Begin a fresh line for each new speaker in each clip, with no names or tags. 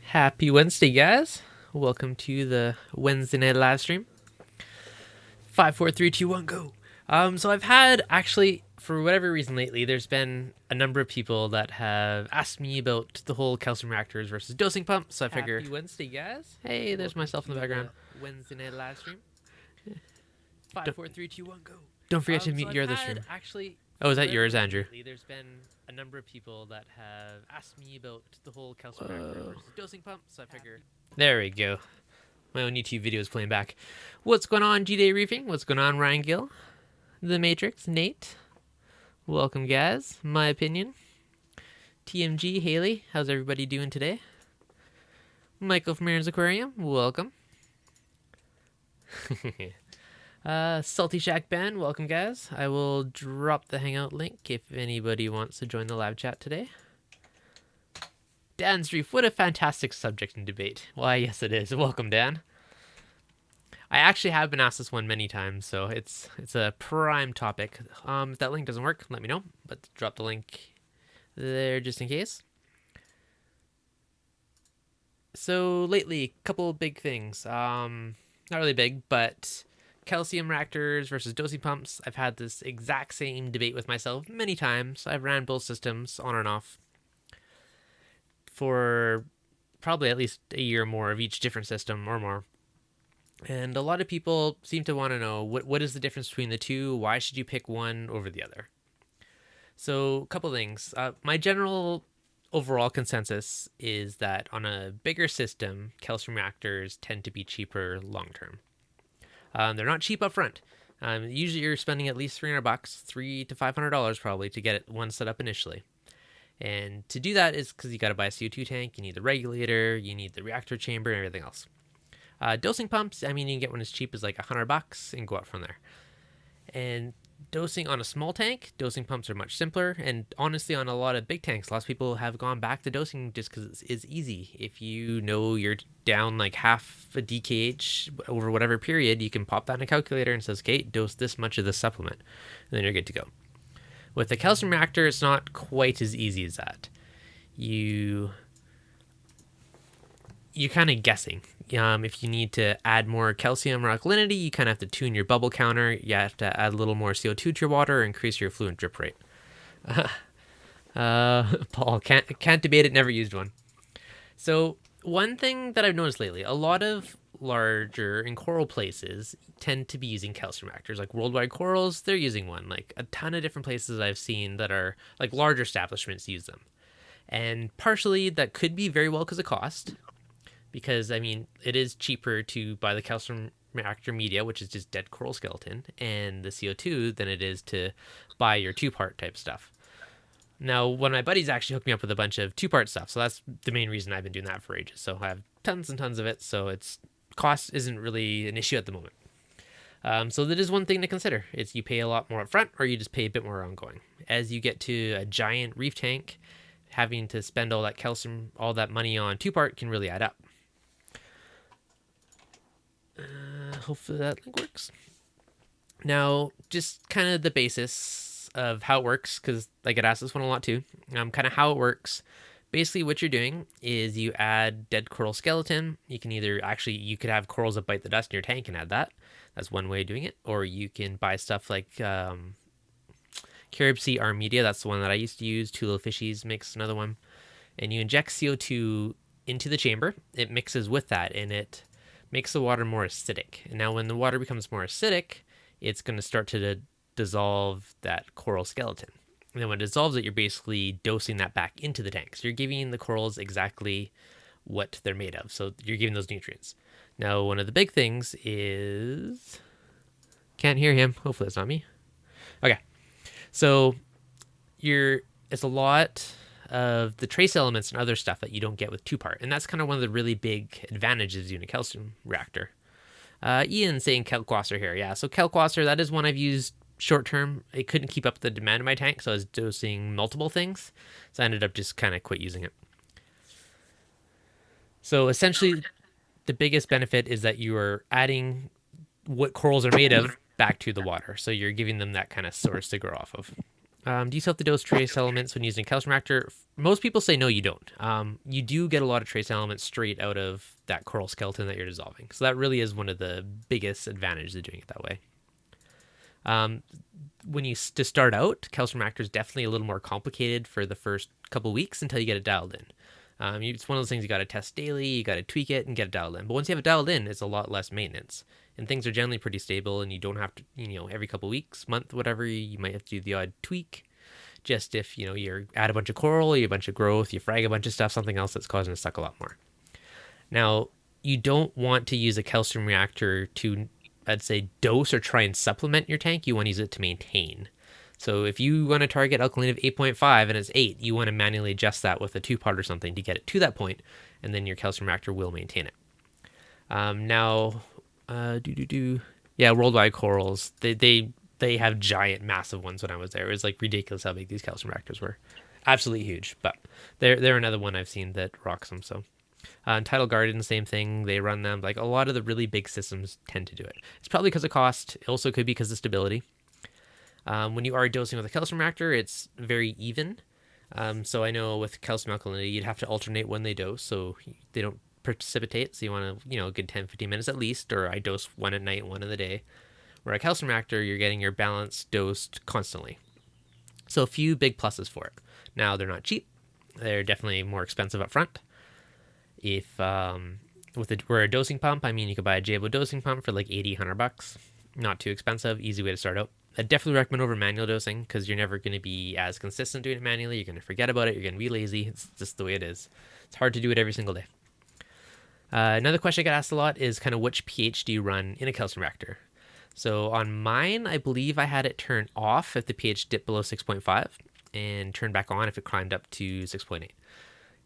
Happy Wednesday, guys. Welcome to the Wednesday night live stream. 5, 4, 3, 2, 1, go. So I've had actually, for whatever reason lately, there's been a number of people that have asked me about the whole calcium reactors versus dosing pumps. So I figured,
Happy Wednesday, guys.
hey, there's
Welcome
myself in the
to
background.
Wednesday night live stream. 5,
Don't-
4, 3, 2, 1, go.
Don't forget to
So
mute
I've
your other
had
stream.
actually.
Oh, is that
for
yours,
whatever
Andrew?
reason lately, there's been a number of people that have asked me about the whole calcium reactors versus dosing pumps. So I figured.
There we go. My own YouTube video is playing back. What's going on, G-Day Reefing? What's going on, Ryan Gill? The Matrix, Nate. Welcome, guys. My opinion. TMG, Haley. How's everybody doing today? Michael from Aaron's Aquarium. Welcome. Salty Shack Ben. Welcome, guys. I will drop the Hangout link if anybody wants to join the live chat today. Dan's Reef. What a fantastic subject and debate. Why, yes, it is. Welcome, Dan. I actually have been asked this one many times, so it's a prime topic. If that link doesn't work, let me know, but drop the link there just in case. So lately, a couple big things. Not really big, but calcium reactors versus dosing pumps. I've had this exact same debate with myself many times. I've ran both systems on and off for probably at least a year or more of each different system or more. And a lot of people seem to want to know what is the difference between the two? Why should you pick one over the other? So, a couple things. My general overall consensus is that on a bigger system, calcium reactors tend to be cheaper long term. They're not cheap up front. Usually, you're spending at least $300, $300 to $500 probably to get it one set up initially. And to do that is because you got to buy a CO2 tank, you need the regulator, you need the reactor chamber, and everything else. Dosing pumps, I mean, you can get one as cheap as like $100 and go up from there. And dosing on a small tank, dosing pumps are much simpler. And honestly, on a lot of big tanks, lots of people have gone back to dosing just because it's easy. If you know you're down like half a DKH over whatever period, you can pop that in a calculator and says, okay, dose this much of this supplement. And then you're good to go. With the calcium reactor, it's not quite as easy as that. You're kind of guessing. If you need to add more calcium or alkalinity, you kind of have to tune your bubble counter. You have to add a little more CO2 to your water, or increase your fluent drip rate. Paul, can't debate it, never used one. So one thing that I've noticed lately, a lot of larger and coral places tend to be using calcium reactors. Like Worldwide Corals, they're using one. Like a ton of different places I've seen that are like larger establishments use them. And partially that could be very well because of cost. Because, I mean, it is cheaper to buy the calcium reactor media, which is just dead coral skeleton, and the CO2 than it is to buy your two-part type stuff. Now, one of my buddies actually hooked me up with a bunch of two-part stuff, so that's the main reason I've been doing that for ages. So I have tons and tons of it, so it's cost isn't really an issue at the moment. So that is one thing to consider. It's you pay a lot more up front, or you just pay a bit more ongoing. As you get to a giant reef tank, having to spend all that calcium, all that money on two-part can really add up. Hopefully that link works. Now, just kind of the basis of how it works, because I get asked this one a lot too. Kind of how it works. Basically, what you're doing is you add dead coral skeleton. You can either you could have corals that bite the dust in your tank and add that. That's one way of doing it. Or you can buy stuff like Carib Sea Arm Media. That's the one that I used to use. Two Little Fishies makes another one. And you inject CO2 into the chamber. It mixes with that, and it makes the water more acidic. And now when the water becomes more acidic, it's going to start to dissolve that coral skeleton. And then when it dissolves it, you're basically dosing that back into the tank. So you're giving the corals exactly what they're made of. So you're giving those nutrients. Now, one of the big things is... Can't hear him. Hopefully that's not me. Okay. So it's a lot of the trace elements and other stuff that you don't get with two-part. And that's kind of one of the really big advantages in a calcium reactor. Ian saying Kalkwasser here. Yeah, so Kalkwasser, that is one I've used short-term. It couldn't keep up the demand in my tank, so I was dosing multiple things. So I ended up just kind of quit using it. So essentially, the biggest benefit is that you are adding what corals are made of back to the water. So you're giving them that kind of source to grow off of. Do you still have to dose trace elements when using a calcium reactor? Most people say no, you don't. You do get a lot of trace elements straight out of that coral skeleton that you're dissolving. So that really is one of the biggest advantages of doing it that way. When you to start out, calcium reactor is definitely a little more complicated for the first couple weeks until you get it dialed in. It's one of those things you got to test daily, you got to tweak it and get it dialed in. But once you have it dialed in, it's a lot less maintenance, and things are generally pretty stable. And you don't have to, every couple weeks, month, whatever, you might have to do the odd tweak. Just if you're add a bunch of coral, you have a bunch of growth, you frag a bunch of stuff, something else that's causing it to suck a lot more. Now, you don't want to use a calcium reactor to, I'd say, dose or try and supplement your tank. You want to use it to maintain. So if you want to target alkaline of 8.5 and it's 8, you want to manually adjust that with a 2-part or something to get it to that point, and then your calcium reactor will maintain it. Yeah, worldwide corals, they have giant, massive ones. When I was there, it was like ridiculous how big these calcium reactors were. Absolutely huge, but they're another one I've seen that rocks them. So Tidal Garden, same thing. They run them. Like a lot of the really big systems tend to do it. It's probably because of cost. It also could be because of stability. When you are dosing with a calcium reactor, it's very even. So I know with calcium alkalinity, you'd have to alternate when they dose so they don't precipitate. So you want to, a good 10-15 minutes at least, or I dose one at night, one in the day. Where a calcium reactor, you're getting your balance dosed constantly. So a few big pluses for it. Now, they're not cheap. They're definitely more expensive up front. If we're a dosing pump, I mean, you could buy a Jabo dosing pump for like $80-100. Not too expensive, easy way to start out. I definitely recommend over manual dosing because you're never going to be as consistent doing it manually. You're going to forget about it. You're going to be lazy. It's just the way it is. It's hard to do it every single day. Another question I get asked a lot is kind of which pH do you run in a calcium reactor? So on mine, I believe I had it turn off if the pH dipped below 6.5 and turn back on if it climbed up to 6.8.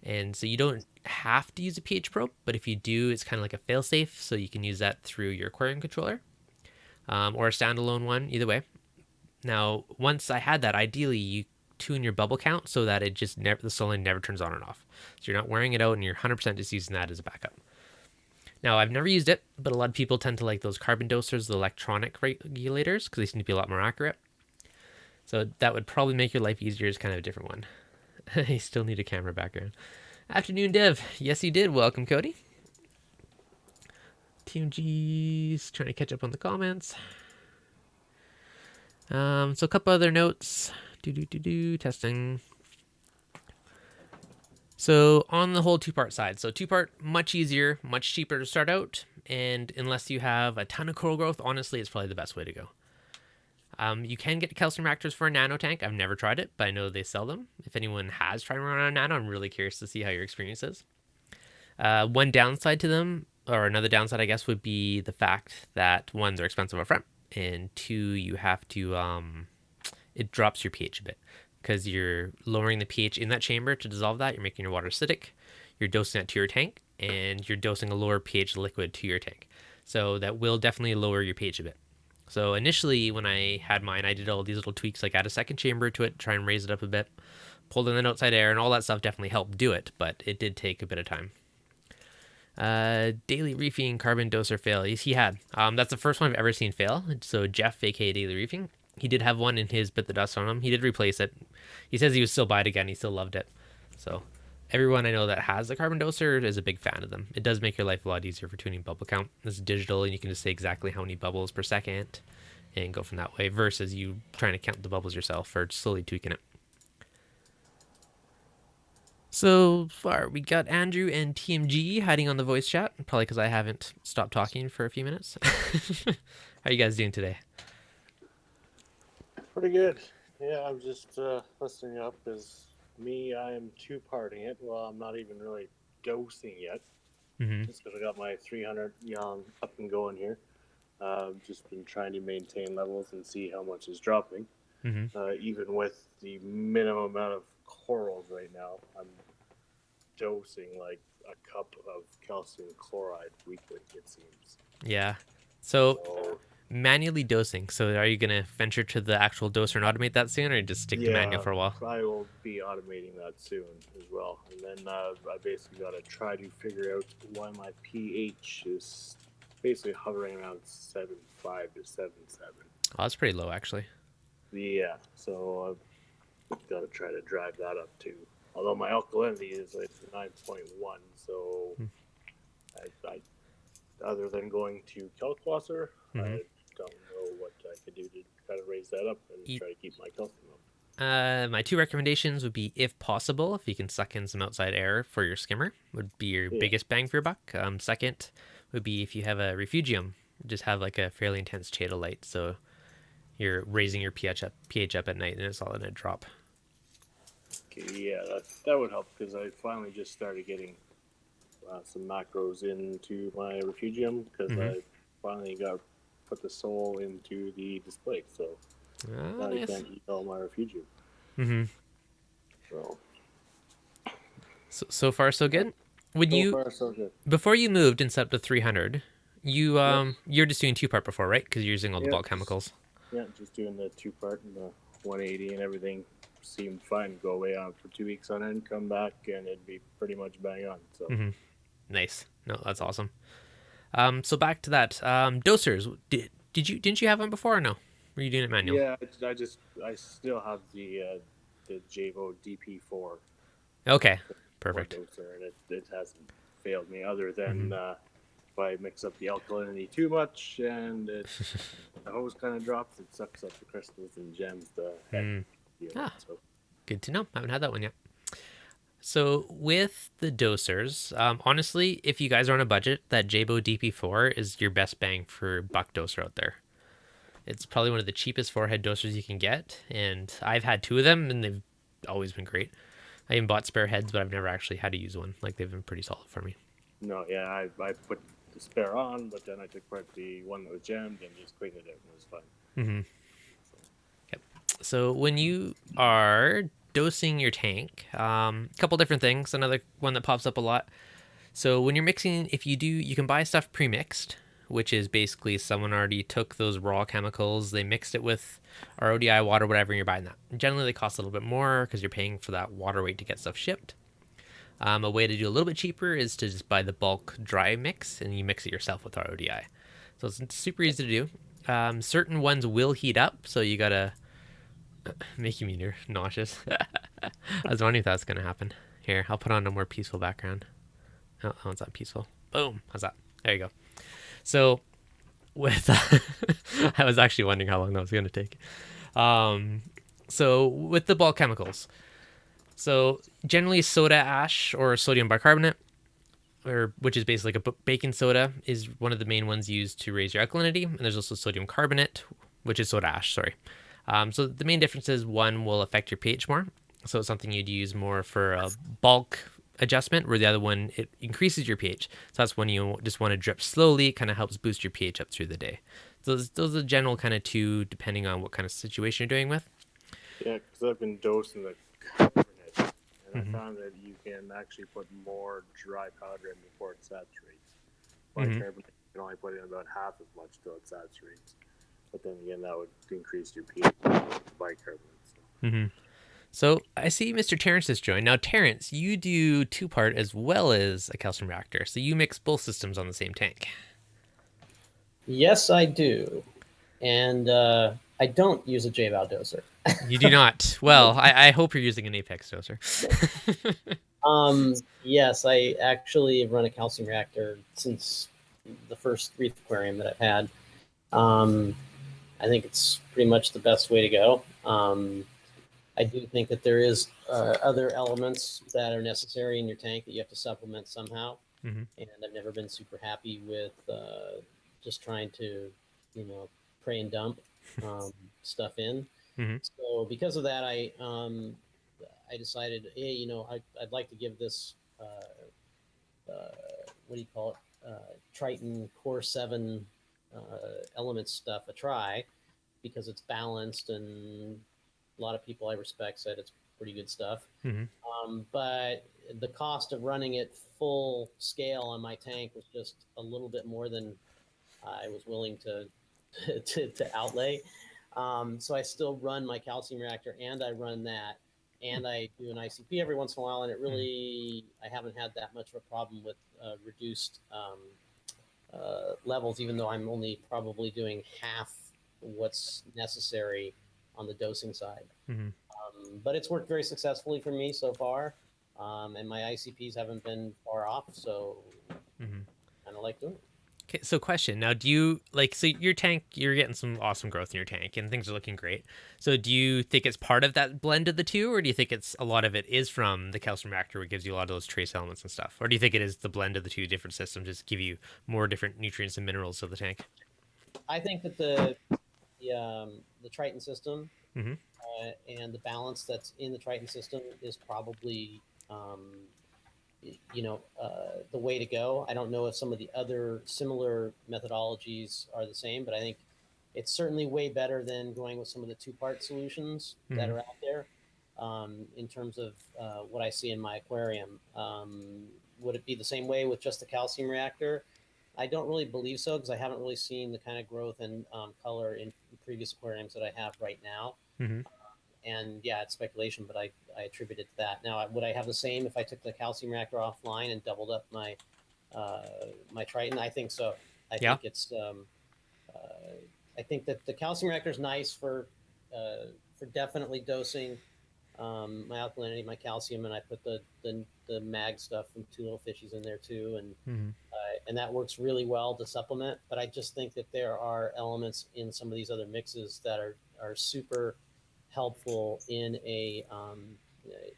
And so you don't have to use a pH probe, but if you do, it's kind of like a failsafe, so you can use that through your aquarium controller or a standalone one, either way. Now, once I had that, ideally you tune your bubble count so that it just the saline never turns on and off. So you're not wearing it out and you're 100% just using that as a backup. Now, I've never used it, but a lot of people tend to like those carbon dosers, the electronic regulators, because they seem to be a lot more accurate. So that would probably make your life easier. It's kind of a different one. You still need a camera background. Afternoon, Dev. Yes, you did. Welcome, Cody. Team G's trying to catch up on the comments. So a couple other notes. Testing. So on the whole 2-part side, so 2-part, much easier, much cheaper to start out, and unless you have a ton of coral growth, honestly, it's probably the best way to go. You can get calcium reactors for a nano tank. I've never tried it, but I know they sell them. If anyone has tried one on a nano, I'm really curious to see how your experience is. One downside to them, or another downside, I guess, would be the fact that, one, they're expensive up front, and 2, you have to, it drops your pH a bit. Because you're lowering the pH in that chamber to dissolve that. You're making your water acidic. You're dosing it to your tank, and you're dosing a lower pH liquid to your tank. So that will definitely lower your pH a bit. So initially, when I had mine, I did all these little tweaks, like add a second chamber to it, try and raise it up a bit, pulled in the outside air, and all that stuff definitely helped do it, but it did take a bit of time. Daily reefing carbon doser fail. Yes, he had. That's the first one I've ever seen fail. So Jeff, aka Daily Reefing, he did have one in his bit the dust on him. He did replace it. He says he would still buy it again. He still loved it. So everyone I know that has the carbon doser is a big fan of them. It does make your life a lot easier for tuning bubble count. It's digital, and you can just say exactly how many bubbles per second and go from that way versus you trying to count the bubbles yourself or slowly tweaking it. So far, we got Andrew and TMG hiding on the voice chat, probably because I haven't stopped talking for a few minutes. How are you guys doing today?
Pretty good. Yeah, I'm just listening up because I am 2-parting it. Well, I'm not even really dosing yet. Just because I got my 300 young up and going here. Just been trying to maintain levels and see how much is dropping. Even with the minimum amount of corals right now, I'm dosing like a cup of calcium chloride weekly, it seems.
Yeah. So manually dosing. So are you going to venture to the actual doser and automate that soon, or just stick to manual for a while?
I will be automating that soon as well. And then I basically got to try to figure out why my pH is basically hovering around 7.5 to 7.7.
Oh, that's pretty low, actually.
Yeah, so got to try to drive that up too. Although my alkalinity is like 9.1, so I other than going to Kalkwasser,
Mm-hmm.
I don't know what I could do to try to raise that up and
E-
try to keep my calcium up.
My two recommendations would be, if possible, if you can suck in some outside air for your skimmer, would be your
Yeah.
biggest bang for your buck. Second would be if you have a refugium, just have like a fairly intense chadel light, so you're raising your pH up at night, and it's all in a drop.
Okay, yeah, that would help because I finally just started getting some macros into my refugium because
Mm-hmm.
I finally got put the soul into the display. So
Oh,
now you
nice.
can't eat all my refugium.
Mm-hmm.
So
So far so good. When
so
you
far so good.
Before you moved and set up to 300,
Yep.
you're just doing two part before, right? Because you're using all the
Yeah.
bulk chemicals.
Yeah. Just doing the 2 part and the 180 and everything seemed fine. Go away on for 2 weeks on end, come back, and it'd be pretty much bang on. So.
Mm-hmm. Nice. No, that's awesome. So back to that. Dosers. Didn't you have one before or no? Were you doing it manual?
Yeah, I still have the Javo DP4
Okay.
for
Perfect.
doser, and it hasn't failed me other
Mm-hmm.
than if I mix up the alkalinity too much and the hose kind of drops, it sucks up the crystals and jams the head
Mm.
unit.
Ah,
So
good to know. I haven't had that one yet. So with the dosers, honestly, if you guys are on a budget, that Jabo DP4 is your best bang for buck doser out there. It's probably one of the cheapest forehead dosers you can get, and I've had two of them, and they've always been great. I even bought spare heads, but I've never actually had to use one. Like, they've been pretty solid for me.
no, yeah, I put the spare on, but then I took apart the one that was jammed and just cleaned it out, and it was fine.
Mm-hmm. Yep. So when you are dosing your tank, a couple different things. Another one that pops up a lot. So when you're mixing, if you do, you can buy stuff pre-mixed, which is basically someone already took those raw chemicals, they mixed it with RODI water, whatever, and you're buying that. Generally, they cost a little bit more because you're paying for that water weight to get stuff shipped. A way to do a little bit cheaper is to just buy the bulk dry mix and you mix it yourself with RODI. So it's super easy to do. Certain ones will heat up, so you gotta make you nauseous. I was wondering if that's gonna happen. Here, I'll put on a more peaceful background. Oh, that one's not peaceful. Boom. How's that? There you go. So with I was actually wondering how long that was going to take. So with the bulk chemicals, so generally soda ash or sodium bicarbonate, or which is basically like a baking soda, is one of the main ones used to raise your alkalinity. And there's also sodium carbonate, which is soda ash. Sorry. So the main difference is one will affect your pH more. So it's something you'd use more for a bulk adjustment, where the other one, it increases your pH. So that's when you just want to drip slowly. It kind of helps boost your pH up through the day. So those are the general kind of two, depending on what kind of situation you're doing with.
Yeah, because I've been dosing the carbonate, and I
Mm-hmm.
found that you can actually put more dry powder in before it saturates.
Mm-hmm.
Bicarbonate, you can only put in about half as much till it saturates. But then again, that would increase your pH with bicarbonate. So.
Mm-hmm. So I see Mr. Terrence has joined. Now, Terrence, you do two-part as well as a calcium reactor. So you mix both systems on the same tank.
Yes, I do. And I don't use a JVal doser.
You do not. Well, I hope you're using an Apex doser.
Yes, I actually run a calcium reactor since the first reef aquarium that I've had. I think it's pretty much the best way to go. I do think that there is other elements that are necessary in your tank that you have to supplement somehow.
Mm-hmm.
And I've never been super happy with just trying to, pray and dump stuff in.
Mm-hmm.
So because of that, I decided, hey, I'd like to give this what do you call it, Triton Core 7 Elements stuff a try, because it's balanced and a lot of people I respect said it's pretty good stuff.
Mm-hmm.
But the cost of running it full scale on my tank was just a little bit more than I was willing to to outlay. So I still run my calcium reactor, and I run that, and I do an ICP every once in a while, and it really, I haven't had that much of a problem with reduced levels, even though I'm only probably doing half what's necessary on the dosing side.
Mm-hmm.
But it's worked very successfully for me so far, and my ICPs haven't been far off, so
Mhm.
kind of like doing it.
Okay, so question now, do you like, so your tank, you're getting some awesome growth in your tank and things are looking great. So do you think it's part of that blend of the two, or do you think it's a lot of it is from the calcium reactor, where it gives you a lot of those trace elements and stuff? Or do you think it is the blend of the two different systems just give you more different nutrients and minerals of the tank?
I think that the Triton system
Mm-hmm.
and the balance that's in the Triton system is probably the way to go. I don't know if some of the other similar methodologies are the same, but I think it's certainly way better than going with some of the two-part solutions that
Mm-hmm.
are out there. In terms of what I see in my aquarium, would it be the same way with just the calcium reactor? I don't really believe so, because I haven't really seen the kind of growth and color in previous aquariums that I have right now.
Mm-hmm.
And yeah, it's speculation, but I attribute it to that. Now, would I have the same if I took the calcium reactor offline and doubled up uh, my Triton? I think so. I
Yeah.
think it's I think that the calcium reactor is nice for definitely dosing my alkalinity, my calcium, and I put the mag stuff from Two Little Fishies in there too,
Mm-hmm.
and that works really well to supplement. But I just think that there are elements in some of these other mixes that are super helpful in an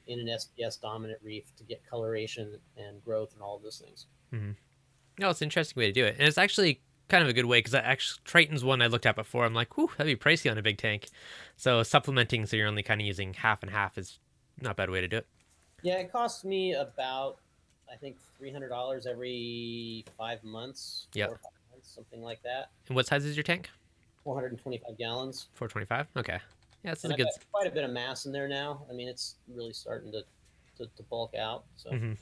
SPS dominant reef to get coloration and growth and all of those things.
Mm-hmm. No, it's an interesting way to do it, and it's actually kind of a good way, because actually Triton's one I looked at before. I'm like, whew, that'd be pricey on a big tank. So supplementing, so you're only kind of using half and half, is not a bad way to do it.
Yeah, it costs me about, I think, $300 every 5 months,
Yeah.
4 or 5 months, something like that.
And what size is your tank?
425 gallons.
425. Okay. Yeah, this is
And
a
I've
good.
got quite a bit of mass in there now. I mean, it's really starting to bulk out. So
Mm-hmm.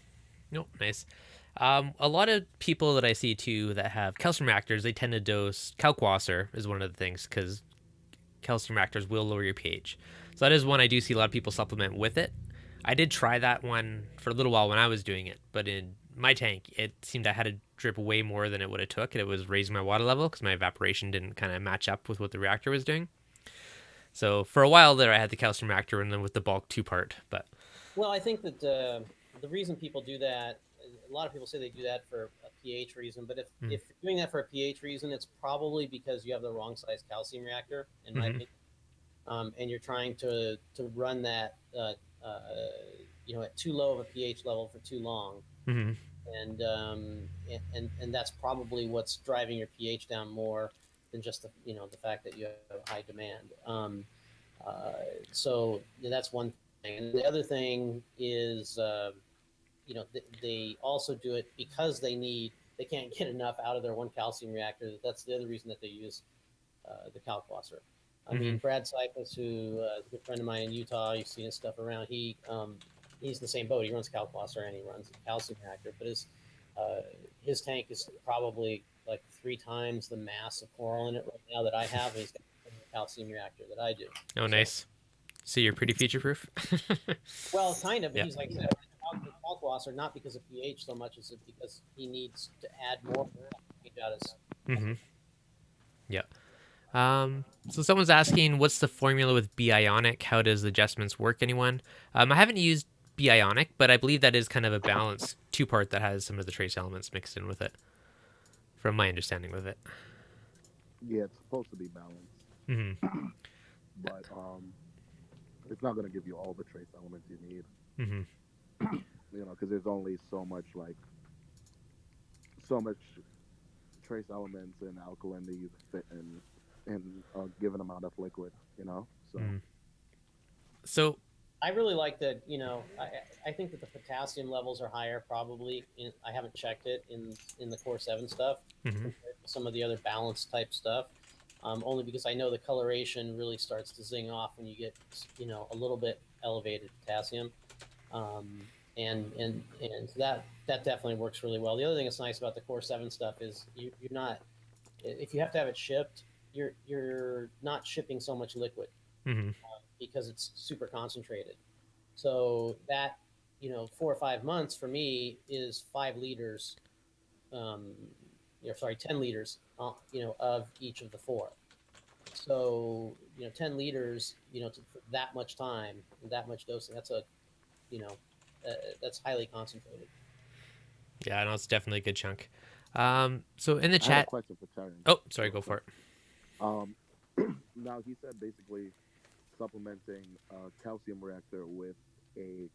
Nope, nice. A lot of people that I see too that have calcium reactors, they tend to dose kalkwasser is one of the things, because calcium reactors will lower your pH. So that is one I do see a lot of people supplement with it. I did try that one for a little while when I was doing it, but in my tank, it seemed I had to drip way more than it would have took, and it was raising my water level because my evaporation didn't kind of match up with what the reactor was doing. So for a while there, I had the calcium reactor and then with the bulk two-part, but
well, I think that the reason people do that, a lot of people say they do that for a pH reason, but if you're doing that for a pH reason, it's probably because you have the wrong size calcium reactor, in my opinion, and you're trying to run that at too low of a pH level for too long,
Mm-hmm.
and that's probably what's driving your pH down more than just the fact that you have high demand. So that's one thing, and the other thing is they also do it because they can't get enough out of their one calcium reactor. That's the other reason that they use the kalkwasser. I mean, Brad Cyclus, who is a good friend of mine in Utah, you've seen his stuff around. He's in the same boat. He runs kalkwasser and he runs a calcium reactor, but his tank is probably like 3 times the mass of coral in it right now that I have. And he's got a calcium reactor that I do.
Oh, nice. So you're pretty future proof.
Well, kind of. But
Yeah.
he's like kalkwasser, not because of pH so much as because he needs to add more out his.
Mm-hmm. Yeah. So someone's asking, what's the formula with Bionic? How does the adjustments work, anyone? I haven't used Bionic, but I believe that is kind of a balanced two-part that has some of the trace elements mixed in with it, from my understanding with it.
Yeah, it's supposed to be balanced,
Mm-hmm.
but it's not going to give you all the trace elements you need.
Mm-hmm.
Because there's only so much trace elements and alkalinity you can fit in a given amount of liquid. So.
Mm-hmm. So
I really like that. I think that the potassium levels are higher probably. I haven't checked it in the Core 7 stuff compared to some of the other balanced type stuff. Only because I know the coloration really starts to zing off when you get a little bit elevated potassium, and so that definitely works really well. The other thing that's nice about the Core 7 stuff is you're not, if you have to have it shipped, you're not shipping so much liquid.
Mm-hmm.
Because it's super concentrated. So that 4 or 5 months for me is 5 liters, 10 liters, of each of the 4. So 10 liters, for that much time, that much dosing. That's you know, that's highly concentrated.
Yeah, no, it's definitely a good chunk. So in the
I had a
chat,
question for Terrence,
oh, sorry,
real
go for
quick.
it.
Um, now he said basically supplementing a calcium reactor a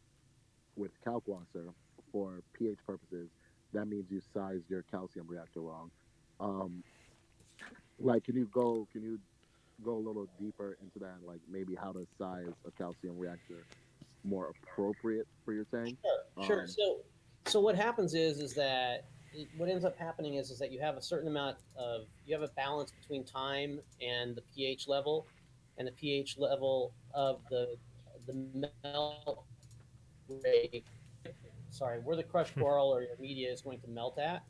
with calquasser for pH purposes. That means you sized your calcium reactor wrong. Um, like, can you go a little deeper into that, like maybe how to size a calcium reactor more appropriate for your tank?
Sure.
Um,
So what happens is that what ends up happening is that you have a certain amount of you have a balance between time and the pH level, and the pH level of the melt rate. Sorry, where the crushed coral or your media is going to melt at.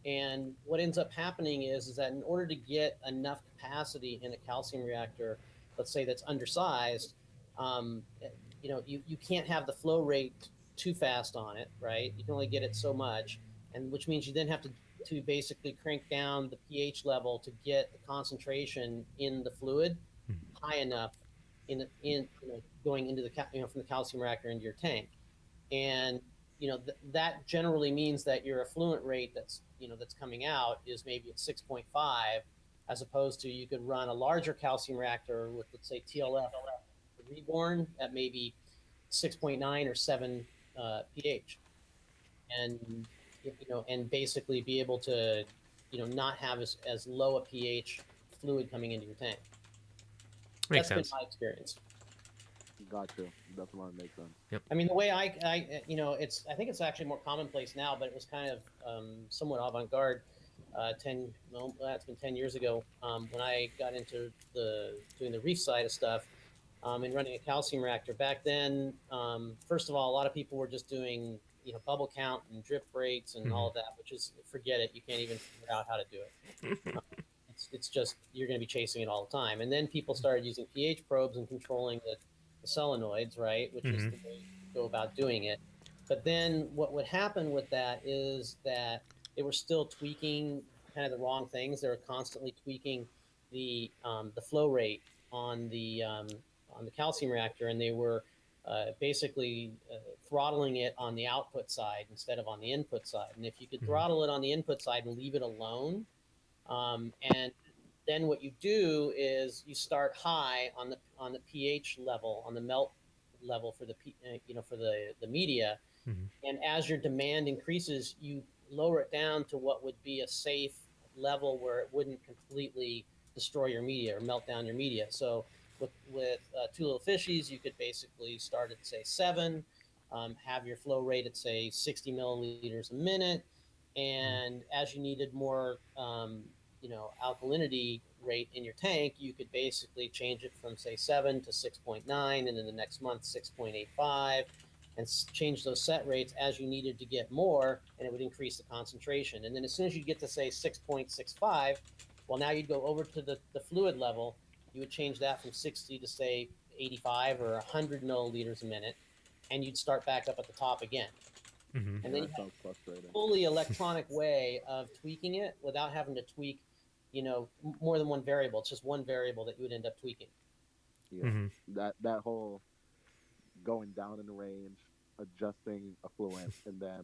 And what ends up happening is that in order to get enough capacity in a calcium reactor, let's say that's undersized, um, you can't have the flow rate too fast on it, right? You can only get it so much, and which means you then have to basically crank down the pH level to get the concentration in the fluid high enough going into the from the calcium reactor into your tank. And that generally means that your effluent rate that's coming out is maybe at 6.5, as opposed to you could run a larger calcium reactor with, let's say, TLF reborn at maybe 6.9 or 7 pH, and and basically be able to not have as low a pH fluid coming into your tank.
Makes
That's been
sense.
my experience.
gotcha. Definitely makes sense.
Yep.
I mean, the way I think it's actually more commonplace now, but it was kind of somewhat avant-garde. That's been 10 years ago when I got into doing the reef side of stuff and running a calcium reactor. Back then, first of all, a lot of people were just doing bubble count and drip rates and all of that, which is, forget it. You can't even figure out how to do it. It's just you're going to be chasing it all the time. And then people started using pH probes and controlling the solenoids, right? Which is the way to go about doing it. But then what would happen with that is that they were still tweaking kind of the wrong things. They were constantly tweaking the flow rate on the calcium reactor, and they were basically throttling it on the output side instead of on the input side. And if you could throttle it on the input side and leave it alone, and then what you do is you start high on the pH level, on the melt level for for the media, and as your demand increases, you lower it down to what would be a safe level where it wouldn't completely destroy your media or melt down your media. So with two little fishies, you could basically start at say 7, have your flow rate at say 60 milliliters a minute, and as you needed more alkalinity rate in your tank, you could basically change it from say 7 to 6.9, and in the next month 6.85, and change those set rates as you needed to get more, and it would increase the concentration. And then as soon as you get to say 6.65, well, now you'd go over to the fluid level. You would change that from 60 to say 85 or 100 milliliters a minute, and you'd start back up at the top again.
Mm-hmm.
And
Yeah,
then you
that
have
sounds frustrating.
a fully electronic way of tweaking it without having to tweak, more than one variable. It's just one variable that you would end up tweaking.
Yeah, that whole going down in the range, adjusting affluent, and then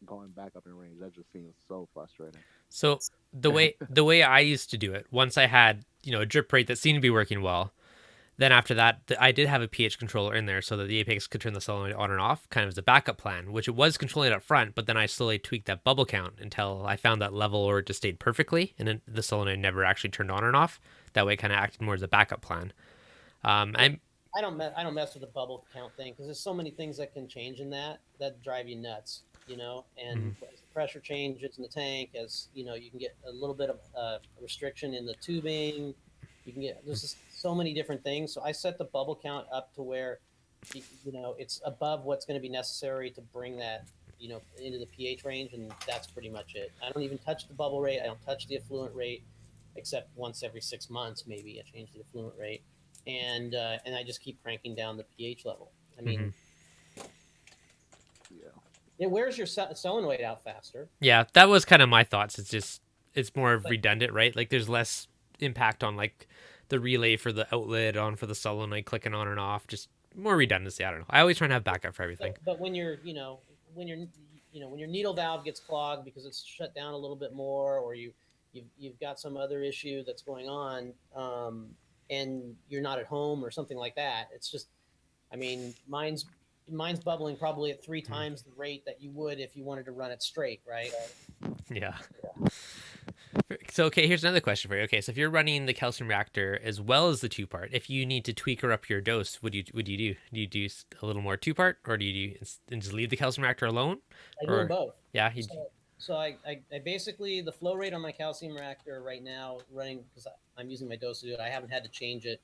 going back up in range. That just seems so frustrating.
So the way I used to do it, once I had a drip rate that seemed to be working well, then after that I did have a pH controller in there so that the apex could turn the solenoid on and off, kind of as a backup plan, which it was controlling it up front. But then I slowly tweaked that bubble count until I found that level where it just stayed perfectly, and then the solenoid never actually turned on and off. That way, it kind of acted more as a backup plan. I'm
I don't mess with the bubble count thing because there's so many things that can change in that drive you nuts, And as the pressure changes in the tank, as you can get a little bit of restriction in the tubing. You can get there's just so many different things. So I set the bubble count up to where it's above what's going to be necessary to bring that into the pH range, and that's pretty much it. I don't even touch the bubble rate. I don't touch the effluent rate, except once every 6 months maybe I change the effluent rate, and I just keep cranking down the pH level. I mean,
Yeah.
it wears your solenoid out faster.
Yeah, that was kind of my thoughts. It's more
But
redundant, right? Like there's less impact on like the relay for the outlet on for the solenoid clicking on and off. Just more redundancy. I don't know. I always try and have backup for everything.
But when you're, when when your needle valve gets clogged because it's shut down a little bit more, or you've got some other issue that's going on, and you're not at home or something like that, it's just, I mean, mine's bubbling probably at 3 times the rate that you would if you wanted to run it straight, right?
Yeah. So, okay, here's another question for you. Okay, so if you're running the calcium reactor as well as the 2-part, if you need to tweak or up your dose, what do you do? Do you do a little more 2-part, or do you and just leave the calcium reactor alone?
I do them both.
Yeah.
So I basically, the flow rate on my calcium reactor right now running, because I'm using my dose to do it, I haven't had to change it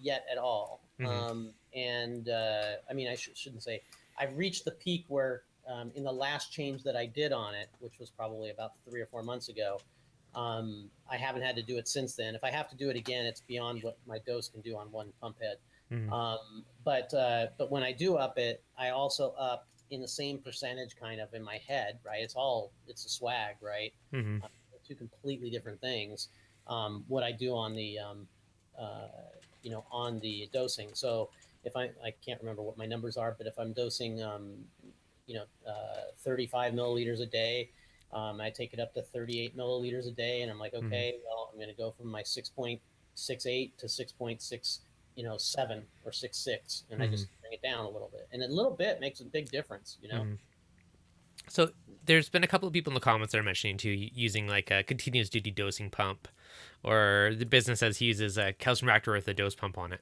yet at all. And I mean, I shouldn't say I've reached the peak where in the last change that I did on it, which was probably about 3 or 4 months ago, I haven't had to do it since then. If I have to do it again, it's beyond what my dose can do on one pump head. But when I do up it, I also up in the same percentage kind of in my head, right? It's a swag, right? Two completely different things. What I do on the on the dosing. So if I can't remember what my numbers are, but if I'm dosing 35 milliliters a day, I take it up to 38 milliliters a day, and I'm like, okay, well, I'm going to go from my 6.68 to 6.6, 7 or 6.6, and I just bring it down a little bit, and a little bit makes a big difference,
So there's been a couple of people in the comments that are mentioning too, using like a continuous duty dosing pump, or the business says he uses a calcium reactor with a dose pump on it.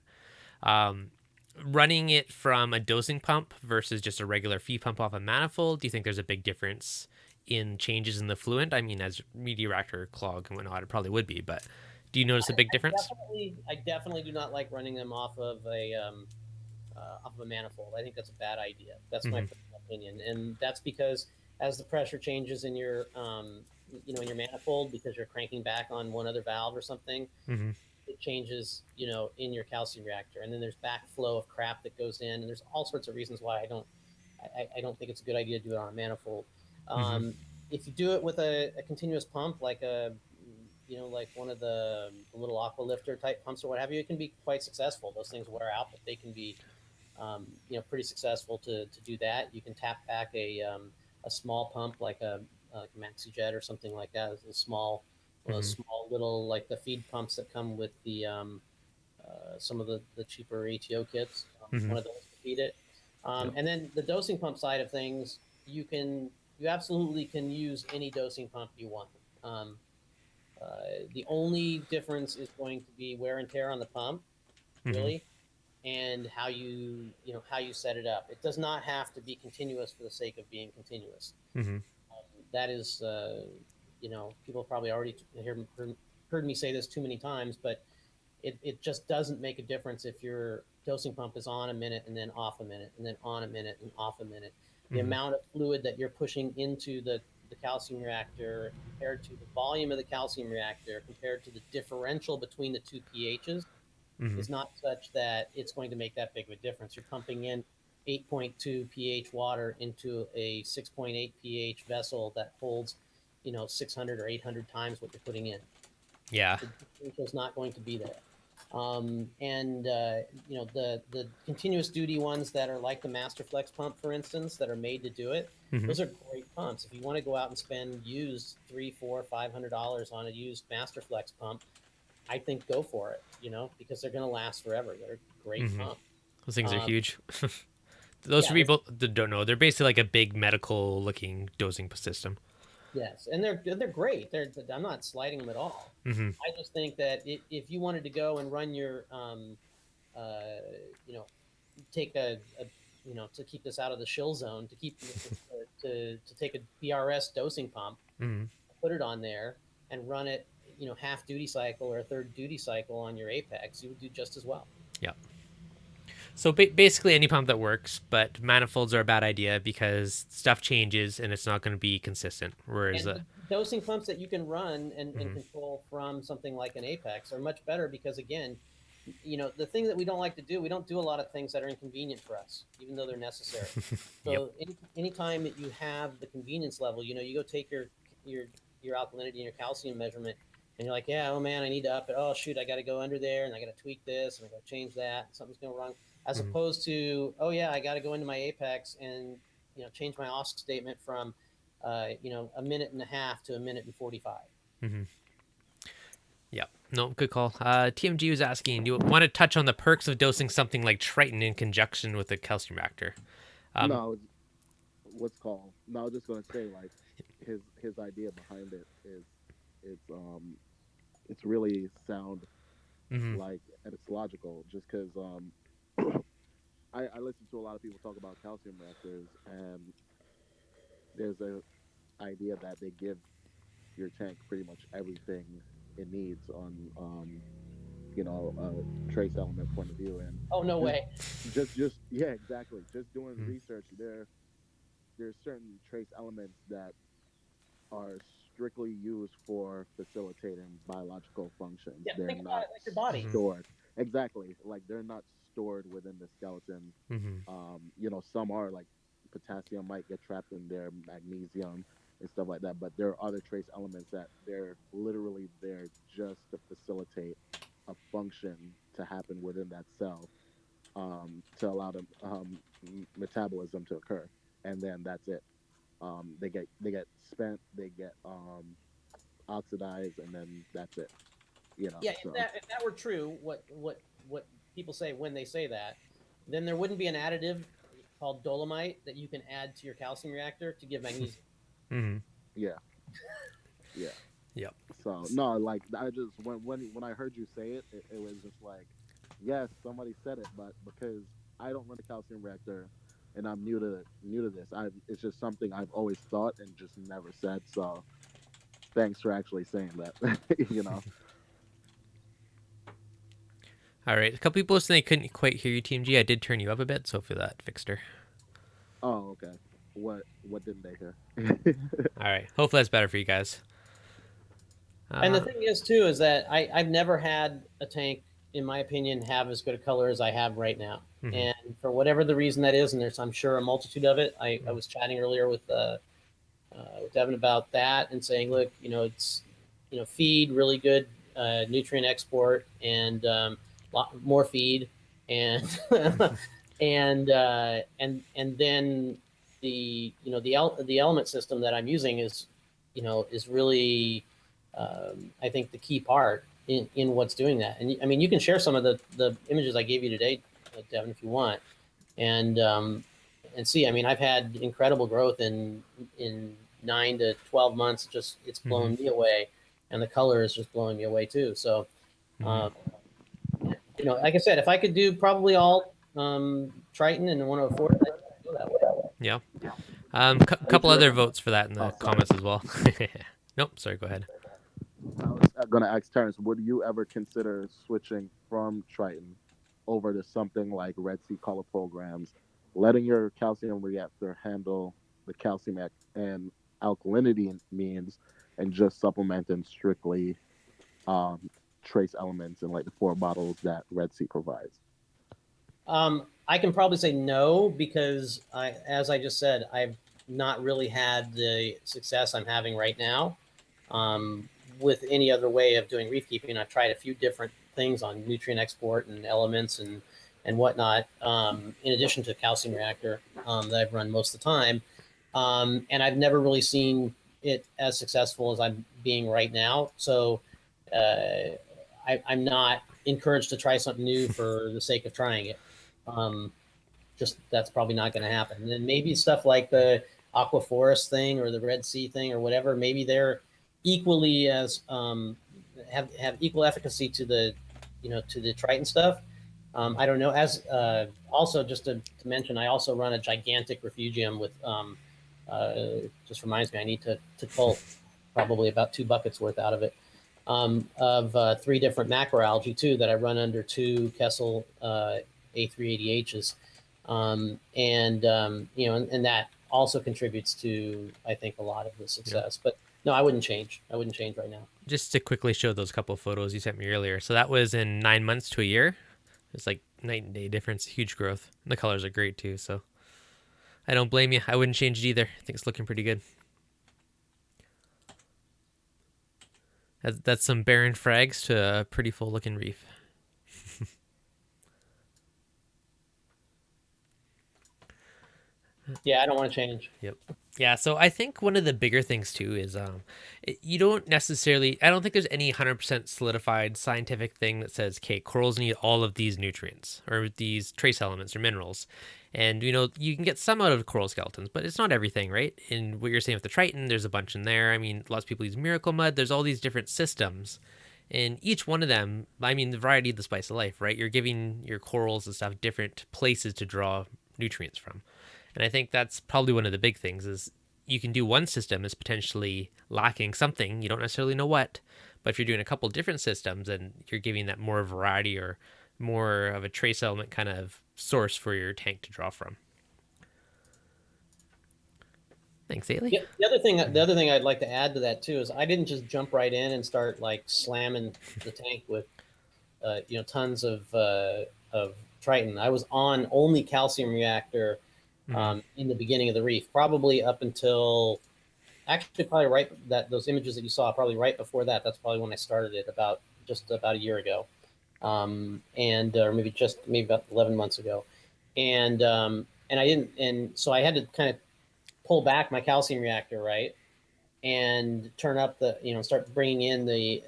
Running it from a dosing pump versus just a regular feed pump off a manifold, do you think there's a big difference in changes in the fluent? I mean, as media reactor clog and whatnot, it probably would be, but do you notice a big difference?
I definitely do not like running them off of a manifold. I think that's a bad idea. That's my personal opinion, and that's because as the pressure changes in your in your manifold, because you're cranking back on one other valve or something, it changes, in your calcium reactor, and then there's backflow of crap that goes in, and there's all sorts of reasons why I don't think it's a good idea to do it on a manifold. If you do it with a continuous pump, like like one of the little aqua lifter type pumps or what have you, it can be quite successful. Those things wear out, but they can be pretty successful to do that. You can tap back a small pump like a MaxiJet or something like that. It's a small little, like the feed pumps that come with the some of the cheaper ATO kits. One of those to feed it. And then the dosing pump side of things, you absolutely can use any dosing pump you want. The only difference is going to be wear and tear on the pump, really, and how you set it up. It does not have to be continuous for the sake of being continuous. That is, people probably already heard me say this too many times, but it just doesn't make a difference if your dosing pump is on a minute and then off a minute and then on a minute and off a minute. The amount of fluid that you're pushing into the calcium reactor compared to the volume of the calcium reactor compared to the differential between the two pHs is not such that it's going to make that big of a difference. You're pumping in 8.2 pH water into a 6.8 pH vessel that holds 600 or 800 times what you're putting in.
Yeah,
the differential is not going to be there. The continuous duty ones that are like the Masterflex pump, for instance, that are made to do it, those are great pumps. If you want to go out and spend used $300, $400, $500 on a used Masterflex pump, I think go for it, because they're going to last forever. They're a great pump.
Those things are huge. Those for people that don't know, they're basically like a big medical looking dosing system.
Yes, and they're great. I'm not slighting them at all. I just think that if you wanted to go and run your, take a to keep this out of the shill zone, to keep to take a BRS dosing pump, put it on there, and run it, half duty cycle or a third duty cycle on your Apex, you would do just as well.
Yeah. So basically any pump that works, but manifolds are a bad idea because stuff changes and it's not going to be consistent. Whereas
dosing pumps that you can run and control from something like an Apex are much better because, again, the thing that we don't like to do, we don't do a lot of things that are inconvenient for us, even though they're necessary. So anytime that you have the convenience level, you go take your alkalinity and your calcium measurement, And you're like, yeah, oh man, I need to up it. Oh shoot, I got to go under there and I got to tweak this and I got to change that. Something's going wrong. As opposed to, oh yeah, I got to go into my Apex and change my OSC statement from, a minute and a half to a minute and 45.
Yeah. No, good call. TMG was asking, do you want to touch on the perks of dosing something like Triton in conjunction with a calcium reactor?
No, what's called. No, I was just gonna say like his idea behind it is it's really sound like and it's logical just because I listen to a lot of people talk about calcium reactors and there's a idea that they give your tank pretty much everything it needs on a trace element point of view and
oh no way
just yeah exactly just doing research there's certain trace elements that are strictly used for facilitating biological functions.
Yeah,
they're
think about
not
it like your body.
stored exactly like they're not stored within the skeleton. Some are like potassium might get trapped in there, magnesium and stuff like that, but there are other trace elements that they're literally there just to facilitate a function to happen within that cell, to allow the metabolism to occur, and then that's it. They get spent, they get oxidized, and then that's it.
Yeah,
So
if that were true, what people say when they say that, then there wouldn't be an additive called dolomite that you can add to your calcium reactor to give magnesium.
yeah, yeah.
Yep.
So no, like I just when I heard you say it, it was just like, yes, somebody said it, but because I don't run a calcium reactor, and I'm new to this, it's just something I've always thought and just never said. So thanks for actually saying that.
All right. A couple people saying they couldn't quite hear you, TMG. I did turn you up a bit, so hopefully that fixed her.
Oh, okay. What didn't they hear?
All right. Hopefully that's better for you guys.
And the thing is, too, is that I've never had a tank, in my opinion, have as good a color as I have right now. And for whatever the reason that is, and there's, I'm sure, a multitude of it. I was chatting earlier with Devin about that and saying, look, it's, feed, really good nutrient export, and lot more feed, and and then the element system that I'm using is really I think the key part in what's doing that. And I mean, you can share some of the images I gave you today, Devin, if you want, and see. I mean, I've had incredible growth in 9 to 12 months. Just it's blown me away, and the color is just blowing me away too. So, like I said, if I could do probably all Triton and 104, I'd go that way.
Yeah. Couple other votes for that in the comments as well. Nope. Sorry. Go ahead.
I was gonna ask Terrence, would you ever consider switching from Triton over to something like Red Sea color programs, letting your calcium reactor handle the calcium and alkalinity means, and just supplementing strictly trace elements in like the 4 bottles that Red Sea provides?
I can probably say no because as I just said, I've not really had the success I'm having right now with any other way of doing reef keeping. I've tried a few different things on nutrient export and elements and whatnot, in addition to calcium reactor that I've run most of the time. And I've never really seen it as successful as I'm being right now. So I'm not encouraged to try something new for the sake of trying it. Just that's probably not going to happen. And then maybe stuff like the Aqua Forest thing or the Red Sea thing or whatever, maybe they're equally as have equal efficacy to the to the Triton stuff. I don't know. As also just to mention, I also run a gigantic refugium with just reminds me I need to pull probably about 2 buckets worth out of it, of 3 different macroalgae too that I run under 2 Kessel A380Hs, and that also contributes to, I think, a lot of the success. But no, I wouldn't change. I wouldn't change right now.
Just to quickly show those couple of photos you sent me earlier. So that was in 9 months to a year. It's like night and day difference, huge growth. And the colors are great too. So I don't blame you. I wouldn't change it either. I think it's looking pretty good. That's some barren frags to a pretty full looking reef.
Yeah, I don't want to change.
Yep. Yeah, so I think one of the bigger things too is you don't necessarily, I don't think there's any 100% solidified scientific thing that says, okay, corals need all of these nutrients or these trace elements or minerals. And you can get some out of coral skeletons, but it's not everything, right? And what you're saying with the Triton, there's a bunch in there. I mean, lots of people use miracle mud. There's all these different systems. And each one of them, I mean, the variety of the spice of life, right? You're giving your corals and stuff different places to draw nutrients from. And I think that's probably one of the big things is you can do one system is potentially lacking something. You don't necessarily know what, but if you're doing a couple different systems and you're giving that more variety or more of a trace element kind of source for your tank to draw from. Thanks, Ailey.
Yeah, the other thing I'd like to add to that too is I didn't just jump right in and start like slamming the tank with, tons of Triton. I was on only calcium reactor in the beginning of the reef, probably up until actually probably those images that you saw probably right before that. That's probably when I started it just about a year ago, and or maybe about 11 months ago, and I didn't, and so I had to kind of pull back my calcium reactor, right, and turn up start bringing in the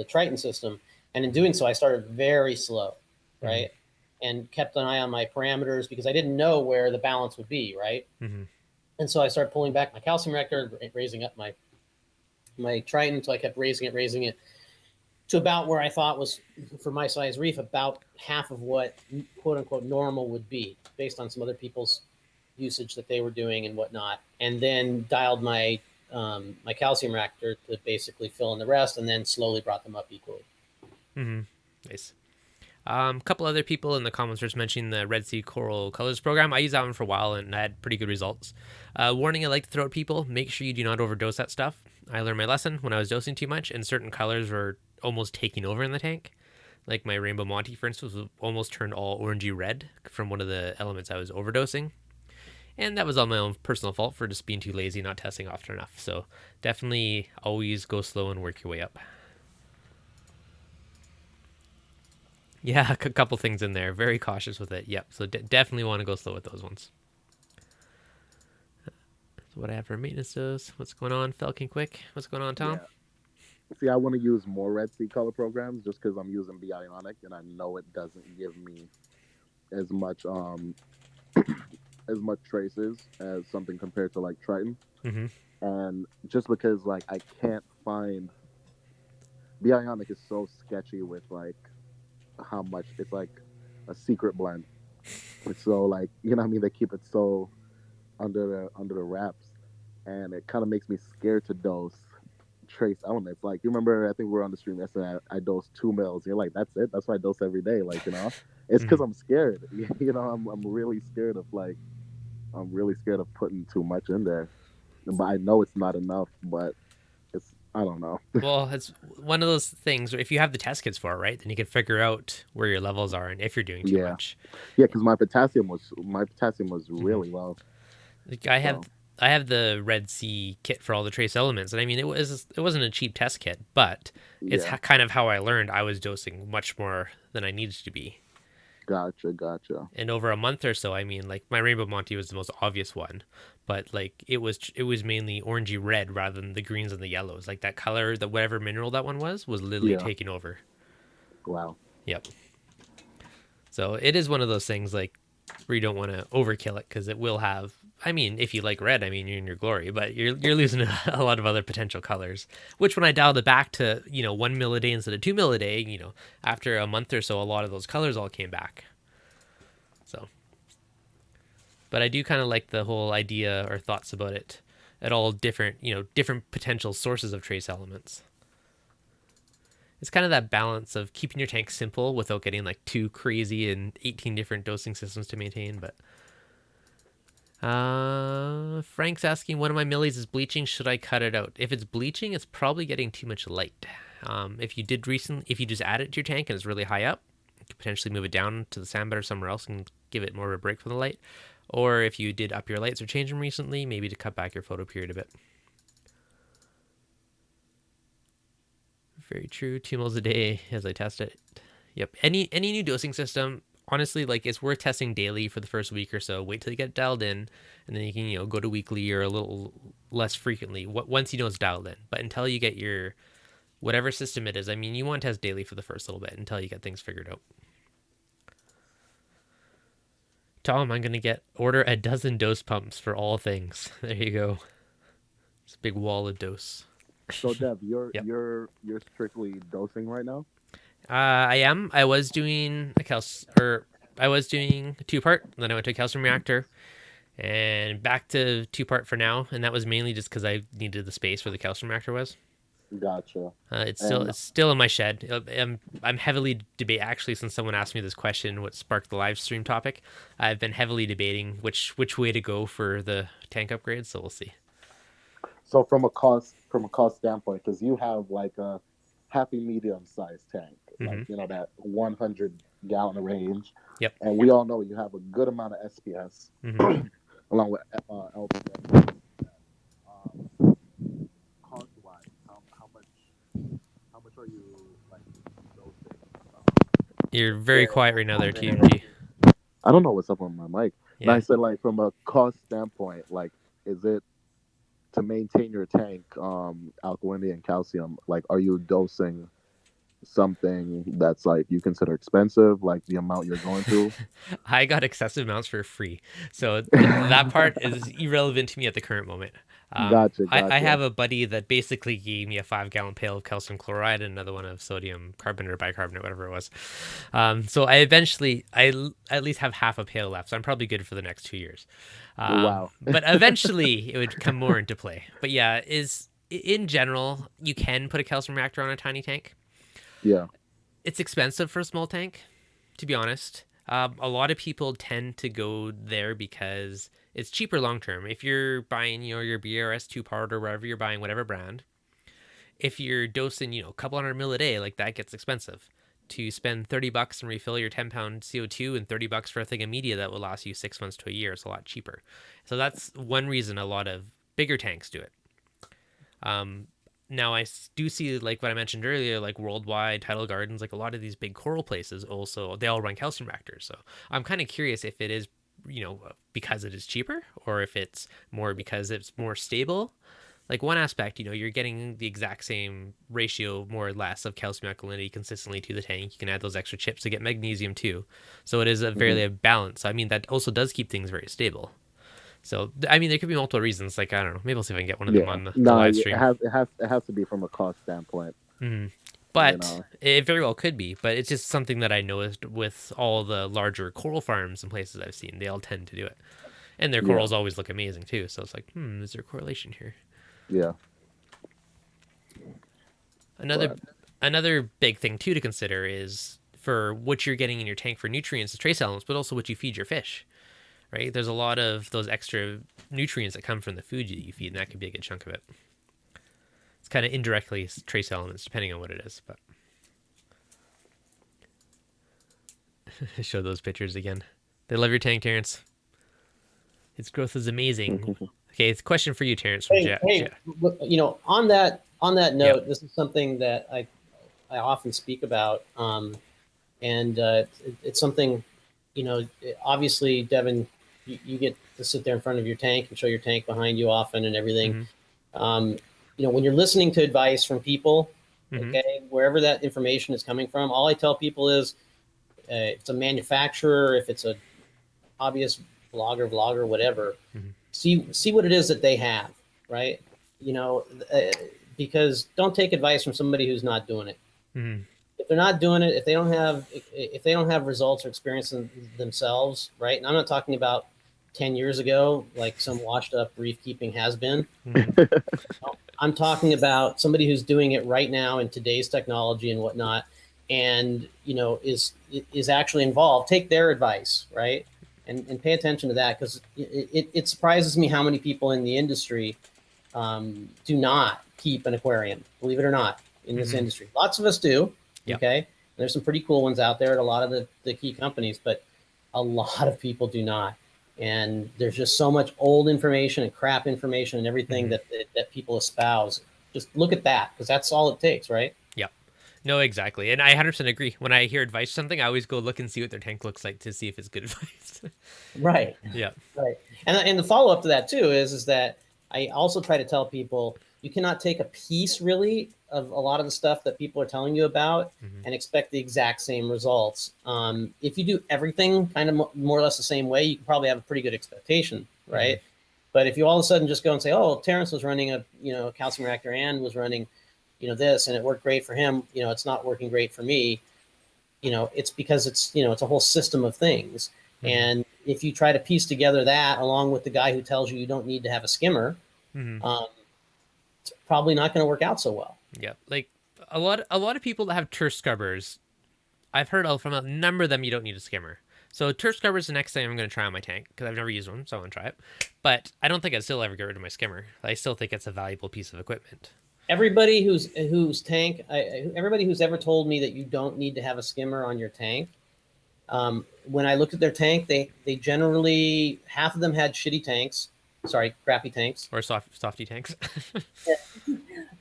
Triton system, and in doing so, I started very slow, right. Mm-hmm. And kept an eye on my parameters because I didn't know where the balance would be, right? Mm-hmm. And so I started pulling back my calcium reactor, raising up my Triton. So I kept raising it to about where I thought was, for my size reef, about half of what quote unquote normal would be based on some other people's usage that they were doing and whatnot. And then dialed my my calcium reactor to basically fill in the rest, and then slowly brought them up equally.
Mm-hmm. Nice. A couple other people in the comments were mentioning the Red Sea Coral Colors program. I used that one for a while and I had pretty good results. Warning I like to throw at people, make sure you do not overdose that stuff. I learned my lesson when I was dosing too much and certain colors were almost taking over in the tank. Like my Rainbow Monty, for instance, was almost turned all orangey red from one of the elements I was overdosing. And that was all my own personal fault for just being too lazy, not testing often enough. So definitely always go slow and work your way up. Yeah, a couple things in there. Very cautious with it. Yep. So definitely want to go slow with those ones. So what I have for maintenance dose. What's going on, Falcon Quick? What's going on, Tom?
Yeah. See, I want to use more Red Sea color programs just because I'm using the Ionic and I know it doesn't give me as much as much traces as something compared to like Triton. Mm-hmm. And just because like I can't find the Ionic is so sketchy with like how much it's like a secret blend. It's so like what I mean, they keep it so under the wraps, and it kind of makes me scared to dose trace elements. Like you remember, I think we were on the stream yesterday. I dosed 2 mils. You're like, that's it. That's what I dose every day. Like it's because I'm scared. I'm really scared of putting too much in there, but I know it's not enough. But I don't know.
Well, it's one of those things where if you have the test kits for it, right, then you can figure out where your levels are and if you're doing too much.
Yeah, because my potassium was really low.
Like I have the Red Sea kit for all the trace elements, and I mean it wasn't a cheap test kit, but it's kind of how I learned I was dosing much more than I needed to be.
Gotcha.
And over a month or so, I mean, like my Rainbow Monty was the most obvious one, but like it was mainly orangey red rather than the greens and the yellows. Like that color, the whatever mineral that one was literally taking over.
Wow.
Yep. So it is one of those things like where you don't want to overkill it because it will have. I mean, if you like red, I mean you're in your glory, but you're losing a lot of other potential colors. Which when I dialed it back to 1 mil a day instead of 2 mil a day, after a month or so, a lot of those colors all came back. So, but I do kind of like the whole idea or thoughts about it at all different potential sources of trace elements. It's kind of that balance of keeping your tank simple without getting like too crazy and 18 different dosing systems to maintain, but. Frank's asking, one of my millies is bleaching. Should I cut it out? If it's bleaching, it's probably getting too much light. If you just add it to your tank and it's really high up, you could potentially move it down to the sandbed or somewhere else and give it more of a break from the light. Or if you did up your lights or change them recently, maybe to cut back your photo period a bit. Very true. 2 mils a day as I test it. Yep. Any new dosing system, honestly, like it's worth testing daily for the first week or so. Wait till you get it dialed in, and then you can go to weekly or a little less frequently. Once you know it's dialed in. But until you get your whatever system it is, I mean, you want to test daily for the first little bit until you get things figured out. Tom, I'm gonna order a dozen dose pumps for all things. There you go. It's a big wall of dose.
So Dev, you're
Yep.
you're strictly dosing right now.
I am. I was doing I was doing 2-part. Then I went to a calcium reactor, and back to 2-part for now. And that was mainly just because I needed the space where the calcium reactor was.
Gotcha.
It's
And
still in my shed. I'm heavily debate actually, since someone asked me this question, what sparked the live stream topic. I've been heavily debating which way to go for the tank upgrade. So we'll see.
so from a cost standpoint, because you have like a happy medium sized tank, like that 100-gallon range.
Yep.
And we all know you have a good amount of SPS along with LPS. Cost wise, how much are you like dosing?
You're very quiet right now there, TMG.
I don't know what's up on my mic. And
Yeah.
I said, like, from a cost standpoint, like, is it to maintain your tank, alkalinity and calcium? Like, are you dosing something that's like you consider expensive, like the amount you're going through?
I got excessive amounts for free, so that part is irrelevant to me at the current moment.
Gotcha.
I have a buddy that basically gave me a 5-gallon pail of calcium chloride and another one of sodium carbonate or bicarbonate, whatever it was. So I at least have half a pail left, so I'm probably good for the next 2 years.
Wow.
But eventually it would come more into play. But yeah, in general, you can put a calcium reactor on a tiny tank.
Yeah.
It's expensive for a small tank, to be honest. A lot of people tend to go there because it's cheaper long term. If you're buying, your BRS 2-part or wherever you're buying, whatever brand, if you're dosing, a couple hundred mil a day, like that gets expensive. To spend $30 and refill your 10-pound CO2 and $30 for a thing of media that will last you 6 months to a year, it's a lot cheaper. So that's one reason a lot of bigger tanks do it. Now I do see, like what I mentioned earlier, like Worldwide, Tidal Gardens, like a lot of these big coral places also, they all run calcium reactors. So I'm kind of curious if it is, because it is cheaper, or if it's more because it's more stable. Like one aspect, you're getting the exact same ratio, more or less, of calcium alkalinity consistently to the tank. You can add those extra chips to get magnesium too. So it is a fairly balanced. I mean, that also does keep things very stable. So, I mean, there could be multiple reasons. Like, I don't know. Maybe I'll see if I can get one of them on the live stream.
It has to be from a cost standpoint.
But it very well could be. But it's just something that I noticed with all the larger coral farms and places I've seen. They all tend to do it. And their corals always look amazing, too. So it's like, is there a correlation here?
Yeah.
Another big thing, too, to consider is for what you're getting in your tank for nutrients, trace elements, but also what you feed your fish. Right? There's a lot of those extra nutrients that come from the food that you feed, and that could be a good chunk of it. It's kind of indirectly trace elements, depending on what it is. But show those pictures again. They love your tank, Terrence. Its growth is amazing. Okay, it's a question for you, Terrence. From
on that note, this is something that I often speak about, and it's something, obviously, Devin, you get to sit there in front of your tank and show your tank behind you often and everything. When you're listening to advice from people, okay, wherever that information is coming from, all I tell people is, if it's a manufacturer, if it's a hobbyist vlogger, whatever, see what it is that they have, right? Because don't take advice from somebody who's not doing it. If they're not doing it, if they don't have results or experience themselves, right? And I'm not talking about 10 years ago, like some washed up reef keeping has been. I'm talking about somebody who's doing it right now in today's technology and whatnot, and is actually involved. Take their advice, right? And pay attention to that, because it surprises me how many people in the industry do not keep an aquarium, believe it or not, in this industry. Lots of us do. Okay. There's some pretty cool ones out there at a lot of the key companies, but a lot of people do not. And there's just so much old information and crap information and everything that people espouse. Just look at that, because that's all it takes, right?
Yep. No, exactly. And I 100% agree. When I hear advice or something, I always go look and see what their tank looks like to see if it's good advice.
Right.
Yeah.
Right. And the follow up to that too is that I also try to tell people you cannot take a piece really of a lot of the stuff that people are telling you about and expect the exact same results. If you do everything kind of more or less the same way, you can probably have a pretty good expectation, right? But if you all of a sudden just go and say, "Oh, Terrence was running a calcium reactor and was running this, and it worked great for him," it's not working great for me. It's because it's a whole system of things. And if you try to piece together that along with the guy who tells you don't need to have a skimmer, it's probably not going to work out so well.
Yeah, like a lot of people that have turf scrubbers, I've heard from a number of them you don't need a skimmer. So turf scrubber is the next thing I'm going to try on my tank because I've never used one, so I want to try it. But I don't think I'd still ever get rid of my skimmer. I still think it's a valuable piece of equipment.
Everybody who's everybody who's ever told me that you don't need to have a skimmer on your tank, when I looked at their tank, they generally, half of them had shitty tanks. Sorry, crappy tanks.
Or softy tanks.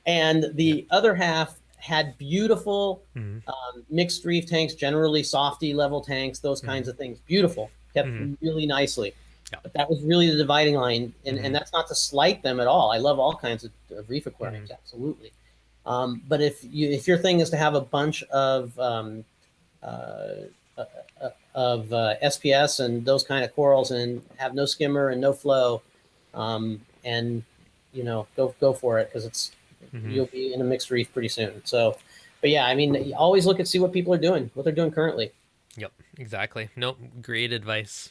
And the other half had beautiful mixed reef tanks, generally softy level tanks, those kinds of things. Beautiful, kept really nicely. Yeah. But that was really the dividing line. And that's not to slight them at all. I love all kinds of reef aquariums, absolutely. But if your thing is to have a bunch of SPS and those kind of corals and have no skimmer and no flow, and go for it, because you'll be in a mixed reef pretty soon. So, but yeah, I mean, always look and see what people are doing, what they're doing currently.
Yep, exactly. Nope, great advice.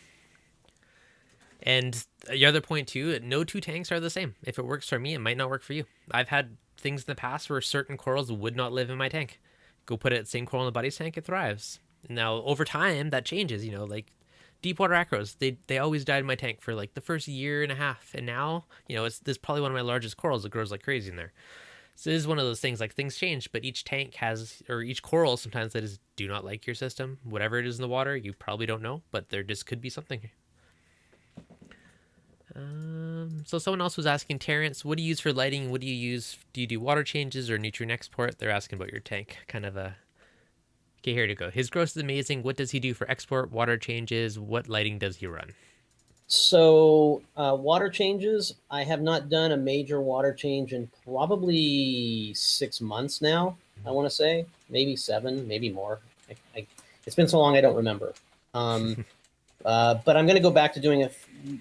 And the other point too, no two tanks are the same. If it works for me, it might not work for you. I've had things in the past where certain corals would not live in my tank. Go put it same coral in the buddy's tank, it thrives. Now over time that changes, like deep water acros, they always died in my tank for like the first year and a half, and now this is probably one of my largest corals that grows like crazy in there. So this is one of those things, like things change, but each tank has, or each coral sometimes that is do not like your system, whatever it is in the water, you probably don't know, but there just could be something. So someone else was asking, Terrence, what do you use for lighting? What do you use? Do you do water changes or nutrient export? They're asking about your tank. Kind of a... Okay, here to go. His growth is amazing. What does he do for export, water changes? What lighting does he run?
So water changes, I have not done a major water change in probably 6 months now, I want to say. Maybe 7, maybe more. It's been so long I don't remember. But I'm going to go back to doing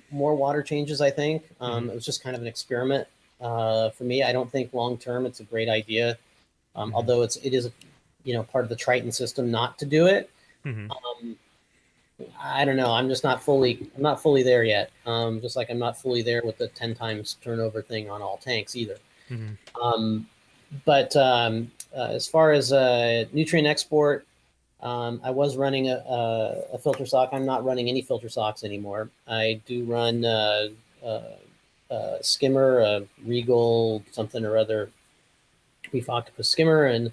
more water changes, I think. It was just kind of an experiment for me. I don't think long-term it's a great idea, although it is part of the Triton system not to do it. I don't know. I'm just not fully there yet. Just like I'm not fully there with the 10 times turnover thing on all tanks either. But as far as nutrient export, I was running a filter sock. I'm not running any filter socks anymore. I do run Skimmer, a Regal something or other, Reef Octopus Skimmer, and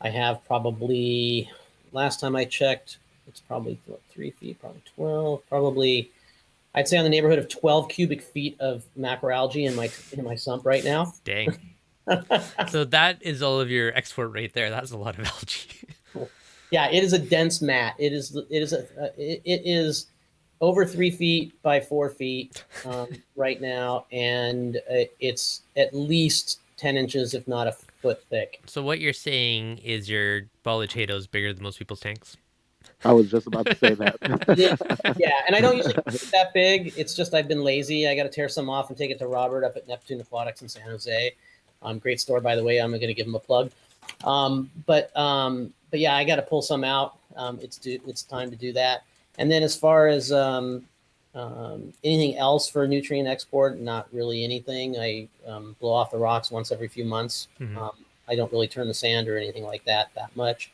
I have probably, last time I checked, it's probably 3 feet, probably 12, probably, I'd say on the neighborhood of 12 cubic feet of macroalgae in my sump right now.
Dang. So that is all of your export right there. That's a lot of algae.
Yeah, it is a dense mat. It is over 3 feet by 4 feet right now, and it's at least 10 inches, if not a foot thick.
So what you're saying is your ball of Cheetos is bigger than most people's tanks?
I was just about to say that.
Yeah, and I don't usually keep it that big. It's just I've been lazy. I got to tear some off and take it to Robert up at Neptune Aquatics in San Jose. Great store, by the way. I'm going to give him a plug. But yeah, I got to pull some out. It's time to do that. And then as far as anything else for nutrient export, not really anything. I blow off the rocks once every few months. I don't really turn the sand or anything like that much,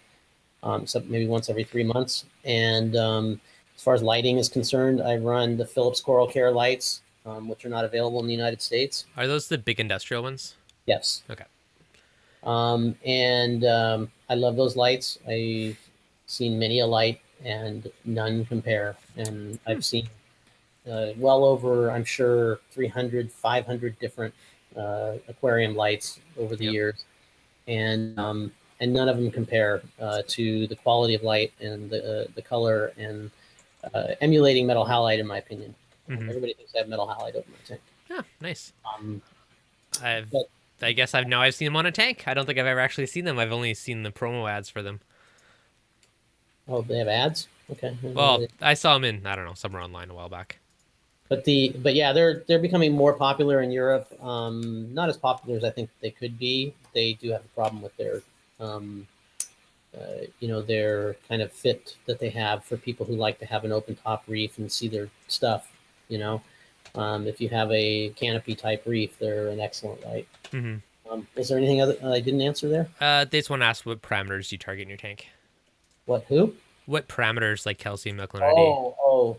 except maybe once every 3 months. And as far as lighting is concerned, I run the Philips Coral Care lights, which are not available in the United States.
Are those the big industrial ones?
Yes.
Okay.
I love those lights. I've seen many a light and none compare. And I've seen well over, I'm sure, 300, 500 different aquarium lights over the years. And and none of them compare to the quality of light and the color and emulating metal halide, in my opinion. Everybody thinks I have metal halide over my tank.
Oh, nice.
But
I guess I've seen them on a tank. I don't think I've ever actually seen them. I've only seen the promo ads for them.
oh, they have ads. Okay.
Well, I saw them in, I don't know, somewhere online a while back.
But yeah, they're becoming more popular in Europe. Not as popular as I think they could be. They do have a problem with their their kind of fit that they have for people who like to have an open top reef and see their stuff. If you have a canopy type reef, they're an excellent light. Is there anything other I didn't answer there?
They just want to ask what parameters you target in your tank.
Who?
What parameters, like calcium, alkalinity?
Oh,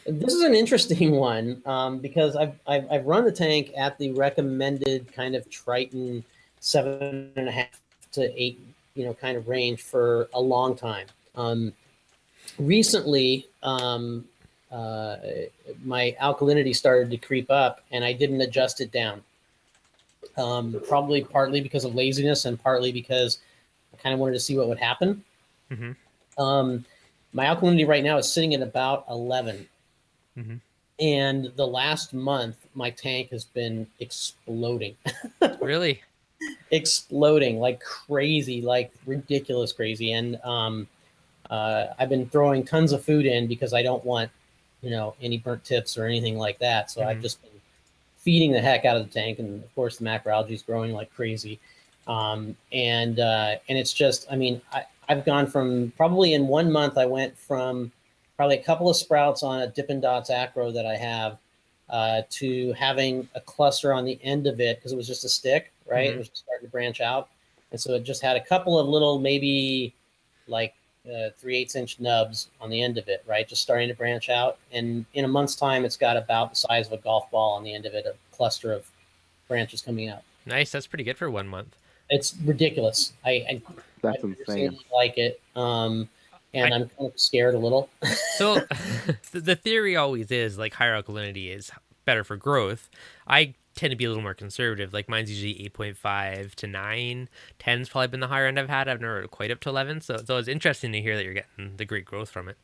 this is an interesting one because I've run the tank at the recommended kind of Triton 7.5 to 8 kind of range for a long time. Recently, my alkalinity started to creep up, and I didn't adjust it down. Probably partly because of laziness, and partly because I kind of wanted to see what would happen. My alkalinity right now is sitting at about 11. And the last month, my tank has been exploding.
Really?
Exploding like crazy, like ridiculous crazy. And I've been throwing tons of food in because I don't want, any burnt tips or anything like that. So I've just been feeding the heck out of the tank. And of course, the macroalgae is growing like crazy. And it's just, I've gone from probably in 1 month, I went from probably a couple of sprouts on a Dippin' Dots acro that I have to having a cluster on the end of it because it was just a stick, right? It was starting to branch out. And so it just had a couple of little, maybe like 3/8 inch nubs on the end of it, right? Just starting to branch out. And in a month's time, it's got about the size of a golf ball on the end of it, a cluster of branches coming out.
Nice. That's pretty good for 1 month.
It's ridiculous.
That's
I
insane.
like it. And I'm kind of scared a little.
So the theory always is like higher alkalinity is better for growth. I tend to be a little more conservative. Like mine's usually 8.5 to 9. 10's probably been the higher end I've had. I've never quite up to 11. So it's interesting to hear that you're getting the great growth from it.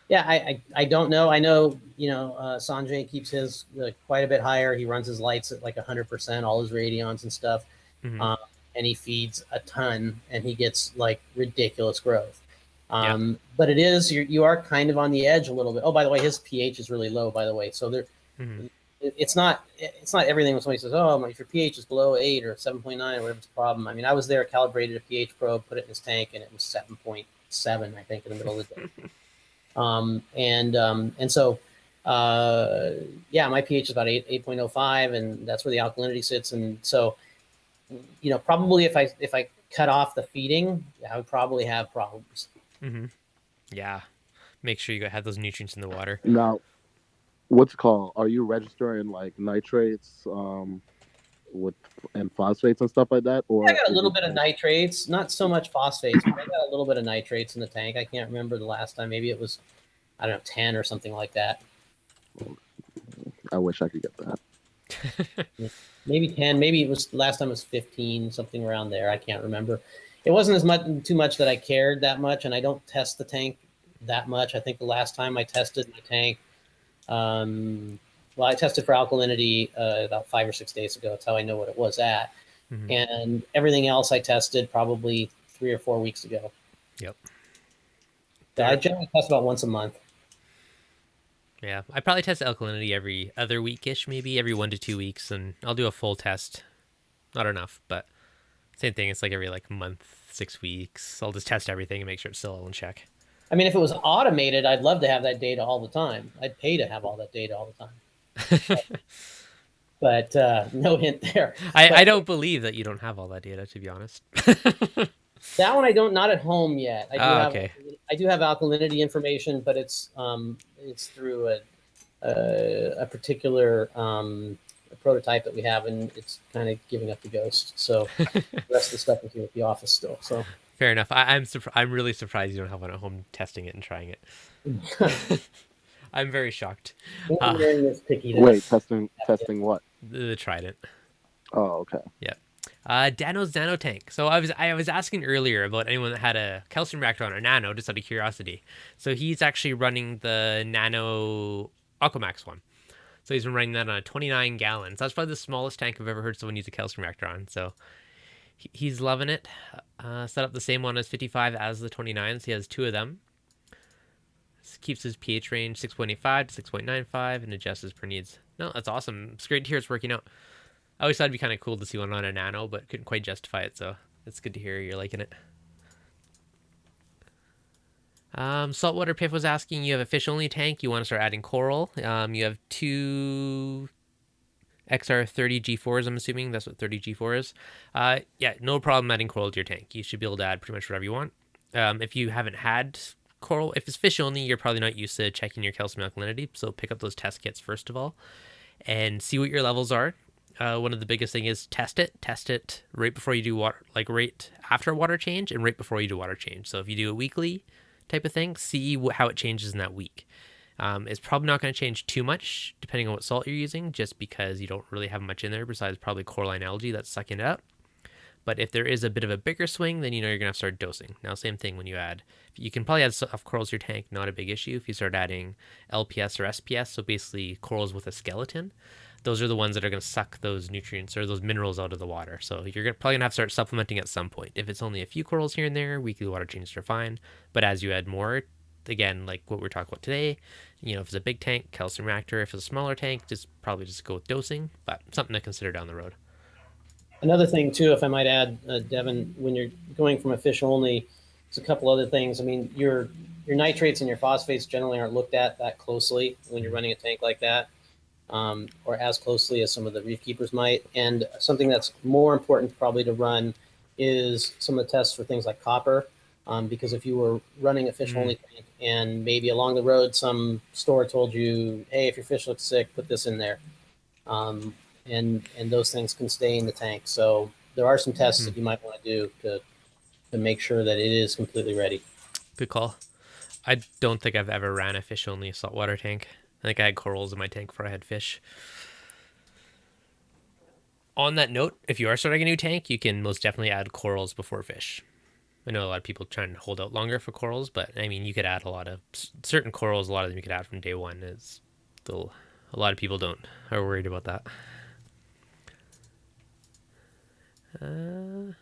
Yeah, I don't know. I know, Sanjay keeps his quite a bit higher. He runs his lights at like 100%, all his radions and stuff. And he feeds a ton and he gets like ridiculous growth. But it is, you are kind of on the edge a little bit. Oh, by the way, his pH is really low, by the way. So it's not everything when somebody says, oh, if your pH is below 8 or 7.9 or whatever's the problem. I was there, calibrated a pH probe, put it in his tank, and it was 7.7, I think, in the middle of the day. And so my pH is about 8.05, and that's where the alkalinity sits. And so, probably if I cut off the feeding, I would probably have problems.
Yeah. Make sure you have those nutrients in the water.
Now, what's it called? Are you registering like nitrates and phosphates and stuff like that? Or
I got a little bit of nitrates, not so much phosphates, but I got a little bit of nitrates in the tank. I can't remember the last time. Maybe it was, 10 or something like that.
I wish I could get that.
Maybe 10. Maybe it was last time it was 15, something around there. I can't remember. It wasn't too much that I cared that much, and I don't test the tank that much. I think the last time I tested my tank, I tested for alkalinity about 5 or 6 days ago. That's how I know what it was at. And everything else I tested probably 3 or 4 weeks ago.
Yep.
So I generally test about once a month.
Yeah, I probably test alkalinity every other weekish, maybe every 1 to 2 weeks, and I'll do a full test. Not enough, but same thing. It's like every month, 6 weeks. I'll just test everything and make sure it's still all in check.
If it was automated, I'd love to have that data all the time. I'd pay to have all that data all the time. But no hint there.
I don't believe that you don't have all that data, to be honest.
That one I don't, not at home yet.
Okay.
I do have alkalinity information, but it's through a particular prototype that we have, and it's kind of giving up the ghost. So the rest of the stuff is here at the office still. So
fair enough. I'm really surprised you don't have one at home testing it and trying it. I'm very shocked.
Engineering is picky.
Wait, testing what?
The Trident.
Oh, okay.
Yeah. Dano's nano tank. So I was asking earlier about anyone that had a calcium reactor on a nano, just out of curiosity. So he's actually running the nano Aquamax one. So he's been running that on a 29 gallons. That's probably the smallest tank I've ever heard someone use a calcium reactor on. So he's loving it. Set up the same one as 55 as the 29s. He has two of them. Keeps his pH range 6.85 to 6.95 and adjusts as per needs. No, that's awesome. It's great to hear it's working out. I always thought it'd be kind of cool to see one on a nano, but couldn't quite justify it. So it's good to hear you're liking it. Saltwater Piff was asking, you have a fish only tank, you want to start adding coral. You have two XR30 G4s, I'm assuming that's what 30 G4 is. Yeah, no problem adding coral to your tank. You should be able to add pretty much whatever you want. If you haven't had coral, if it's fish only, you're probably not used to checking your calcium alkalinity. So pick up those test kits first of all and see what your levels are. One of the biggest thing is test it right before you do water, like right after water change and right before you do water change. So if you do a weekly type of thing, see how it changes in that week. It's probably not going to change too much depending on what salt you're using, just because you don't really have much in there besides probably coralline algae that's sucking it up. But if there is a bit of a bigger swing, then you know you're going to have to start dosing. Now, same thing when you add, you can probably add soft corals to your tank, not a big issue. If you start adding LPS or SPS, so basically corals with a skeleton, those are the ones that are going to suck those nutrients or those minerals out of the water. So you're probably going to have to start supplementing at some point. If it's only a few corals here and there, weekly water changes are fine. But as you add more, again, like what we're talking about today, you know, if it's a big tank, calcium reactor. If it's a smaller tank, just probably just go with dosing, but something to consider down the road.
Another thing too, if I might add, Devin, when you're going from a fish only, it's a couple other things. I mean, your nitrates and your phosphates generally aren't looked at that closely when you're running a tank like that, or as closely as some of the reef keepers might. And something that's more important probably to run is some of the tests for things like copper, because if you were running a fish only tank and maybe along the road some store told you, hey, if your fish looks sick, put this in there. And those things can stay in the tank. So there are some tests that you might want to do to make sure that it is completely ready.
Good call. I don't think I've ever ran a fish only saltwater tank. I think I had corals in my tank before I had fish. On that note, if you are starting a new tank, you can most definitely add corals before fish. I know a lot of people trying to hold out longer for corals, but I mean, you could add a lot of certain corals. A lot of them you could add from day one. Is still a lot of people are worried about that. I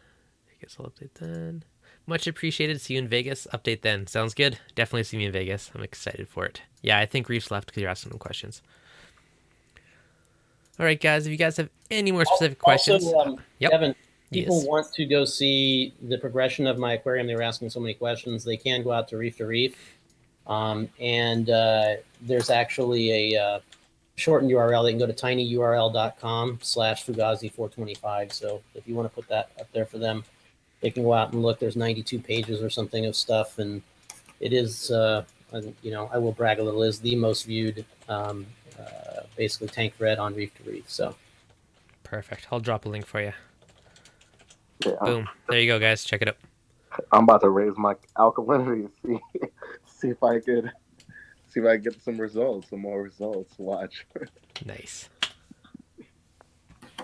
guess I'll update then. Much appreciated. See you in Vegas. Update then. Sounds good. Definitely see me in Vegas. I'm excited for it. Yeah, I think Reef's left because you're asking them questions. All right, guys. If you guys have any more specific questions,
yep. Kevin, people want to go see the progression of my aquarium. They were asking so many questions. They can go out to Reef, and there's actually a shortened URL. They can go to tinyurl.com/Fugazi425. So if you want to put that up there for them, they can go out and look. There's 92 pages or something of stuff, and it is, you know, I will brag a little, is the most viewed, basically tank thread on Reef. So
perfect. I'll drop a link for you.
Yeah.
Boom. There you go, guys. Check it out.
I'm about to raise my alkalinity. See if I could get some results, some more results. Watch.
Nice.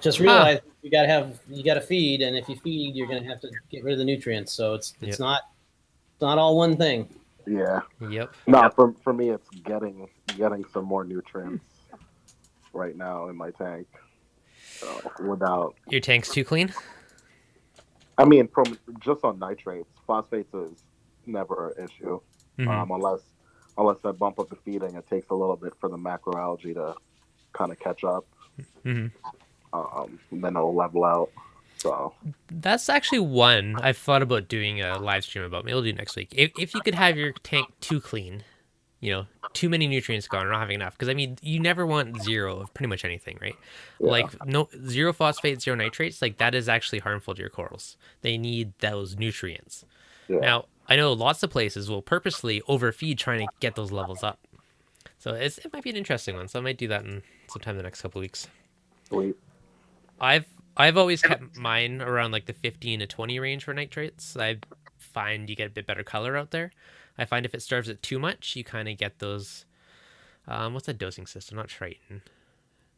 Just realize you gotta feed, and if you feed, you're gonna have to get rid of the nutrients. So it's not all one thing.
Yeah.
Yep.
No, for me, it's getting some more nutrients right now in my tank. So without
your tank's too clean.
I mean, from just on nitrates, phosphates is never an issue. Unless I bump up the feeding, it takes a little bit for the macroalgae to kind of catch up. Then it'll level out. So
that's actually one I've thought about doing a live stream about. Maybe we'll do next week. If you could have your tank too clean, you know, too many nutrients gone, or not having enough. Because I mean, you never want zero of pretty much anything, right? Yeah. Like zero phosphate, zero nitrates. Like that is actually harmful to your corals. They need those nutrients. Yeah. Now I know lots of places will purposely overfeed trying to get those levels up. So it might be an interesting one. So I might do that in sometime the next couple of weeks.
Sweet.
I've always kept mine around like the 15 to 20 range for nitrates. I find you get a bit better color out there. I find if it starves it too much, you kind of get those. What's that dosing system? Not Triton.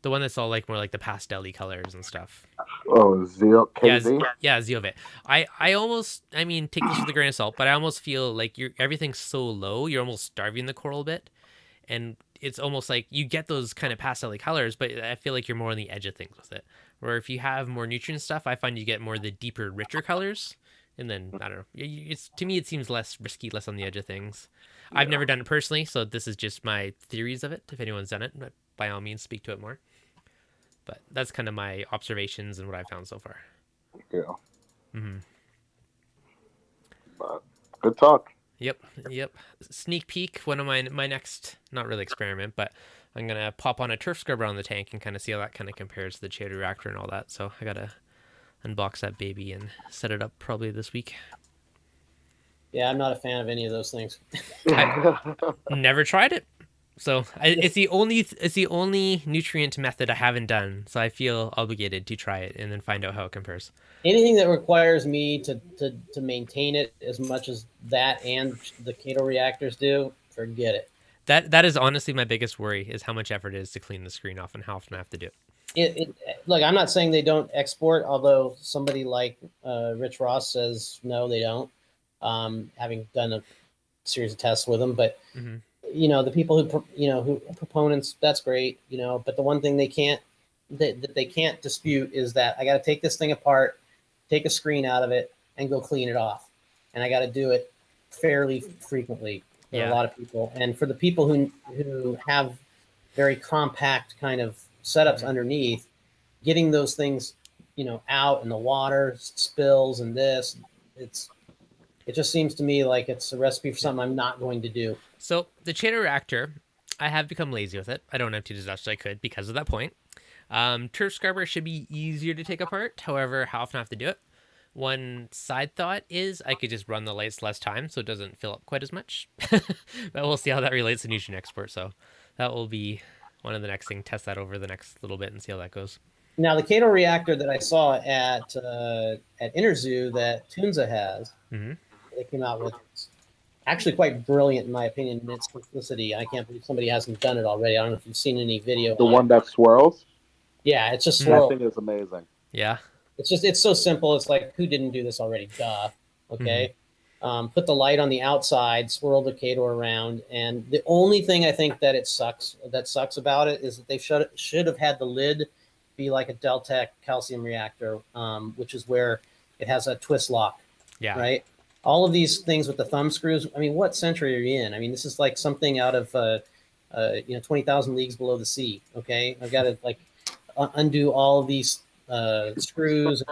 The one that's all like more like the pastel-y colors and stuff.
Oh, Zero
Yeah,
KZ.
yeah, Zeovit. I almost, I mean, take this with a grain of salt, but I almost feel like everything's so low, you're almost starving the coral a bit, and it's almost like you get those kind of pastel colors, but I feel like you're more on the edge of things with it. Where if you have more nutrient stuff, I find you get more of the deeper, richer colors, and then I don't know. It's to me, it seems less risky, less on the edge of things. I've never done it personally, so this is just my theories of it. If anyone's done it, by all means, speak to it more. But that's kind of my observations and what I've found so far.
Yeah.
Mm-hmm.
But good talk.
Yep. Sneak peek. One of my next, not really experiment, but I'm gonna pop on a turf scrubber on the tank and kind of see how that kind of compares to the Cheetah Reactor and all that. So I gotta unbox that baby and set it up probably this week.
Yeah, I'm not a fan of any of those things.
I've never tried it. So it's the only nutrient method I haven't done. So I feel obligated to try it and then find out how it compares.
Anything that requires me to maintain it as much as that and the Cato reactors do, forget it.
That is honestly my biggest worry is how much effort it is to clean the screen off and how often I have to do it.
Look, I'm not saying they don't export, although somebody like Rich Ross says no, they don't. Having done a series of tests with them, but the people who proponents, that's great, but the one thing they can't dispute is that I got to take this thing apart, take a screen out of it, and go clean it off, and I got to do it fairly frequently for a lot of people, and for the people who have very compact kind of setups underneath, getting those things out in the water spills and this, it just seems to me like it's a recipe for something I'm not going to do.
So the Cheetah Reactor, I have become lazy with it. I don't empty it as much as I could because of that point. Turf scrubber should be easier to take apart. However, how often I have to do it? One side thought is I could just run the lights less time so it doesn't fill up quite as much. But we'll see how that relates to nutrient export. So that will be one of the next things. Test that over the next little bit and see how that goes.
Now, the Cato reactor that I saw at Interzoo that Tunza has, they came out with, actually quite brilliant in my opinion in its simplicity. I can't believe somebody hasn't done it already. I don't know if you've seen any video.
The one that swirls?
Yeah, it's just swirl.
That thing is amazing.
Yeah.
It's so simple. It's like, who didn't do this already? Duh. Okay. Put the light on the outside, swirl the Cato around, and the only thing I think that sucks about it is that they should have had the lid be like a Deltec calcium reactor, which is where it has a twist lock.
Yeah.
Right. All of these things with the thumb screws. I mean, what century are you in? I mean, this is like something out of 20,000 Leagues Below the Sea. Okay, I've got to undo all of these screws.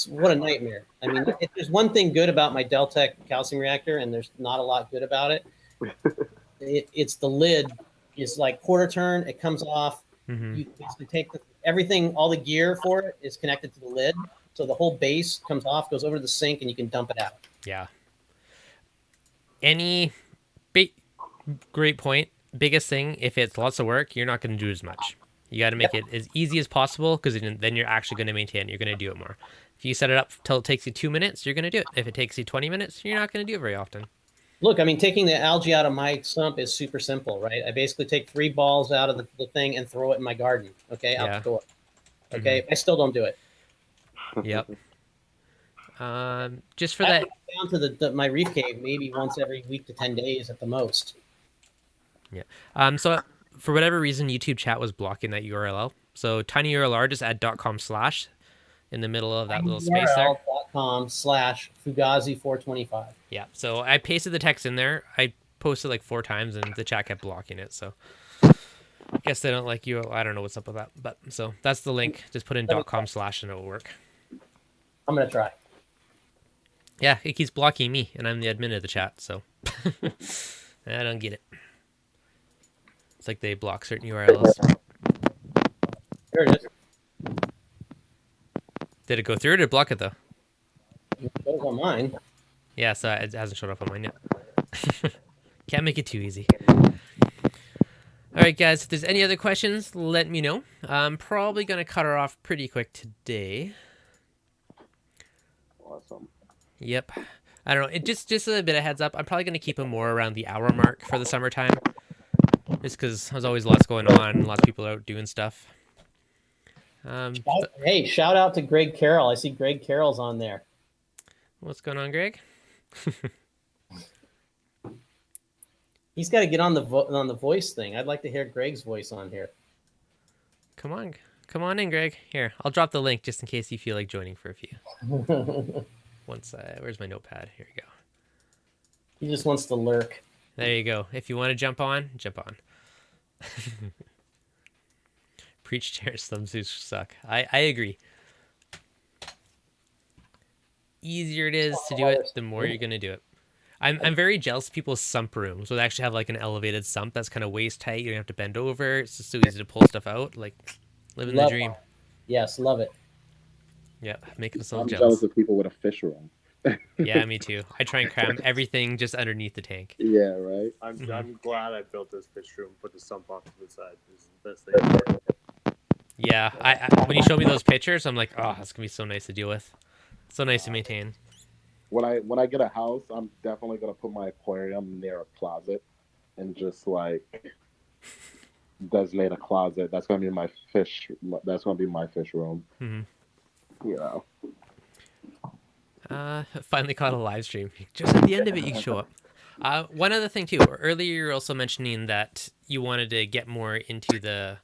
What a nightmare. I mean, if there's one thing good about my Deltec calcium reactor, and there's not a lot good about it, it's the lid. It's like quarter turn. It comes off. You basically take everything, all the gear for it is connected to the lid. So the whole base comes off, goes over to the sink, and you can dump it out.
Yeah. Great point. Biggest thing, if it's lots of work, you're not going to do as much. You got to make it as easy as possible because then you're actually going to maintain it. You're going to do it more. If you set it up till it takes you 2 minutes, you're going to do it. If it takes you 20 minutes, you're not going to do it very often.
Look, I mean, taking the algae out of my sump is super simple, right? I basically take 3 balls out of the thing and throw it in my garden, okay, out the door. Okay, I still don't do it.
Yep. Just for that.
Down to my reef cave maybe once every week to 10 days at the most.
Yeah. So for whatever reason, YouTube chat was blocking that URL. So tinyurl, just add .com/ in the middle of that little space there.
.com/Fugazi425.
Yeah. So I pasted the text in there. I posted like 4 times and the chat kept blocking it. So I guess they don't like you. I don't know what's up with that. But so that's the link. Just put in .com/ and it'll work.
I'm going to try.
Yeah, it keeps blocking me, and I'm the admin of the chat, so I don't get it. It's like they block certain URLs.
There it is.
Did it go through or did it block it, though?
It goes on mine.
Yeah, so it hasn't showed up on mine yet. Can't make it too easy. All right, guys, if there's any other questions, let me know. I'm probably going to cut her off pretty quick today.
Awesome.
Yep. I don't know. Just a bit of heads up. I'm probably going to keep them more around the hour mark for the summertime. just because there's always lots going on, lots of people out doing stuff.
Hey, shout out to Greg Carroll. I see Greg Carroll's on there.
What's going on, Greg?
He's got to get on the voice thing. I'd like to hear Greg's voice on here.
Come on in, Greg. Here, I'll drop the link just in case you feel like joining for a few. Where's my notepad? Here we go.
He just wants to lurk.
There you go. If you want to jump on, jump on. Preach, Terrence. Some zoos suck. I agree. Easier it is to do it, the more you're gonna do it. I'm very jealous of people's sump rooms where they actually have like an elevated sump that's kind of waist tight. You don't have to bend over. It's just so easy to pull stuff out. Like living the dream.
Yes, love it.
Yeah, making us all
I'm
jealous.
jealous of people with a fish room.
Yeah, me too. I try and cram everything just underneath the tank.
Yeah, right.
I'm glad I built this fish room, put the sump off to the side. This is the best thing ever.
Yeah, I when you show me those pictures, I'm like, oh, that's gonna be so nice to deal with, so nice to maintain.
When I get a house, I'm definitely gonna put my aquarium near a closet, and just like designate a closet. That's gonna be my fish. That's gonna be my fish room.
Mm-hmm.
You know.
Finally caught a live stream. Just at the end of it, you show up. One other thing too. Earlier, you were also mentioning that you wanted to get more into the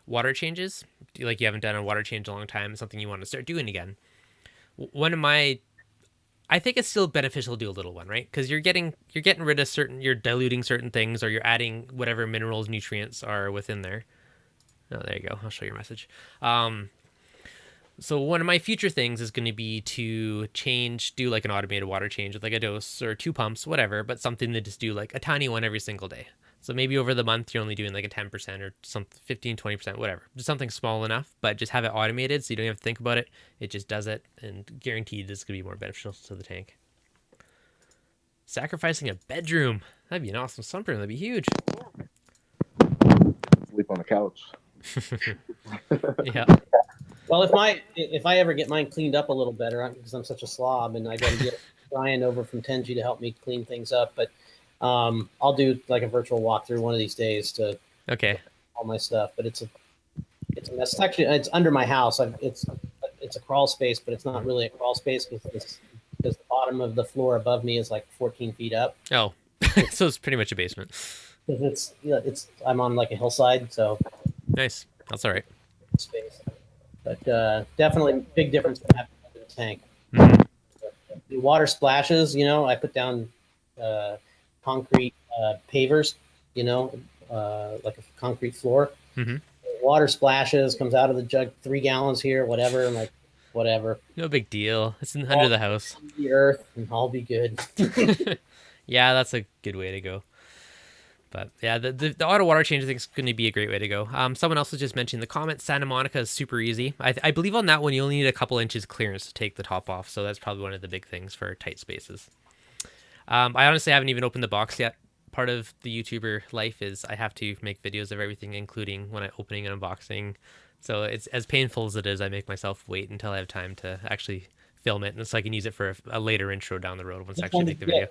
water changes. Like you haven't done a water change in a long time. It's something you want to start doing again. I think it's still beneficial to do a little one, right? Because you're getting rid of you're diluting certain things, or you're adding whatever minerals, nutrients are within there. Oh, there you go. I'll show your message. So one of my future things is going to be to do like an automated water change with like a dose or 2 pumps, whatever, but something to just do like a tiny one every single day. So maybe over the month, you're only doing like a 10% or something, 15, 20%, whatever. Just something small enough, but just have it automated so you don't have to think about it. It just does it, and guaranteed it's going to be more beneficial to the tank. Sacrificing a bedroom. That'd be an awesome sump room. That'd be huge.
Sleep on the couch.
Yeah.
Well, if I ever get mine cleaned up a little better, because I'm such a slob, and I got to get Brian over from Tenji to help me clean things up, but I'll do like a virtual walkthrough one of these days to all my stuff. But it's a mess. It's under my house. It's a crawl space, but it's not really a crawl space because the bottom of the floor above me is like 14 feet up.
Oh, so it's pretty much a basement.
I'm on like a hillside, so
nice. That's all right.
Space. But definitely big difference from having a tank.
Mm-hmm.
The water splashes, I put down concrete pavers, like a concrete floor.
Mm-hmm.
Water splashes, comes out of the jug, 3 gallons here, whatever. I'm like, whatever.
No big deal. It's under the house.
The earth, and I'll be good.
Yeah, that's a good way to go. But yeah, the auto water change I think is going to be a great way to go. Someone else was just mentioning the comment Santa Monica is super easy. I believe on that one you only need a couple inches clearance to take the top off, so that's probably one of the big things for tight spaces. I honestly haven't even opened the box yet. Part of the YouTuber life is I have to make videos of everything, including when I'm opening and unboxing. So it's as painful as it is. I make myself wait until I have time to actually film it, and so I can use it for a later intro down the road once I actually make the video.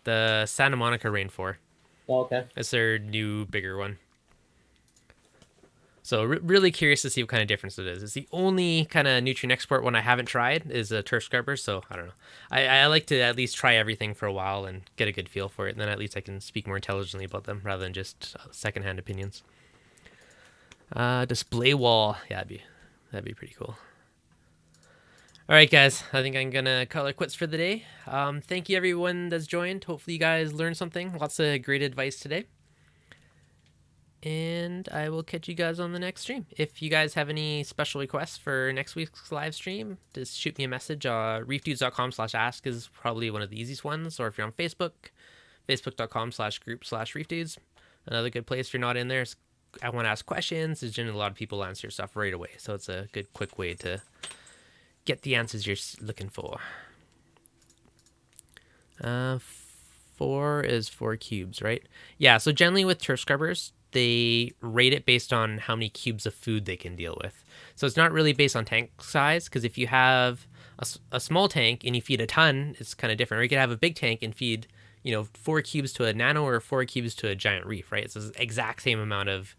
The Santa Monica Rain 4.
Oh, okay.
It's their new, bigger one. So really curious to see what kind of difference it is. It's the only kind of nutrient export one I haven't tried is a turf scrubber, so I don't know. I like to at least try everything for a while and get a good feel for it, and then at least I can speak more intelligently about them rather than just secondhand opinions. Display wall. Yeah, that'd be pretty cool. All right, guys, I think I'm going to call it quits for the day. Thank you, everyone that's joined. Hopefully you guys learned something. Lots of great advice today. And I will catch you guys on the next stream. If you guys have any special requests for next week's live stream, just shoot me a message. reefdudes.com/ask is probably one of the easiest ones. Or if you're on Facebook, facebook.com/group/reefdudes. Another good place if you're not in there is I want to ask questions. There's generally a lot of people answer your stuff right away. So it's a good, quick way to get the answers you're looking for. 4 is 4 cubes, right? Yeah, so generally with turf scrubbers, they rate it based on how many cubes of food they can deal with. So it's not really based on tank size, because if you have a small tank and you feed a ton, it's kind of different. Or you could have a big tank and feed 4 cubes to a nano or 4 cubes to a giant reef, right? It's the exact same amount of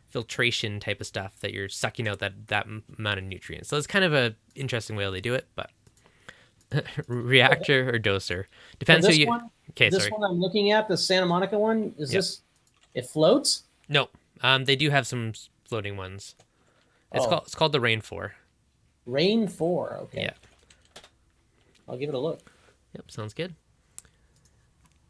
filtration type of stuff that you're sucking out that amount of nutrients. So it's kind of a interesting way they do it, but reactor or doser depends
so
who you.
One,
okay,
this
sorry.
one I'm looking at, the Santa Monica one, is this? It floats?
No, they do have some floating ones. It's called the Rain 4.
Rain 4. Okay.
Yeah.
I'll give it a look.
Yep, sounds good.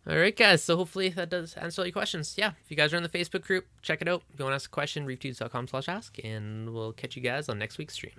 All right, guys. So hopefully that does answer all your questions. Yeah, if you guys are in the Facebook group, check it out. If you want to ask a question, reefdudes.com/ask, and we'll catch you guys on next week's stream.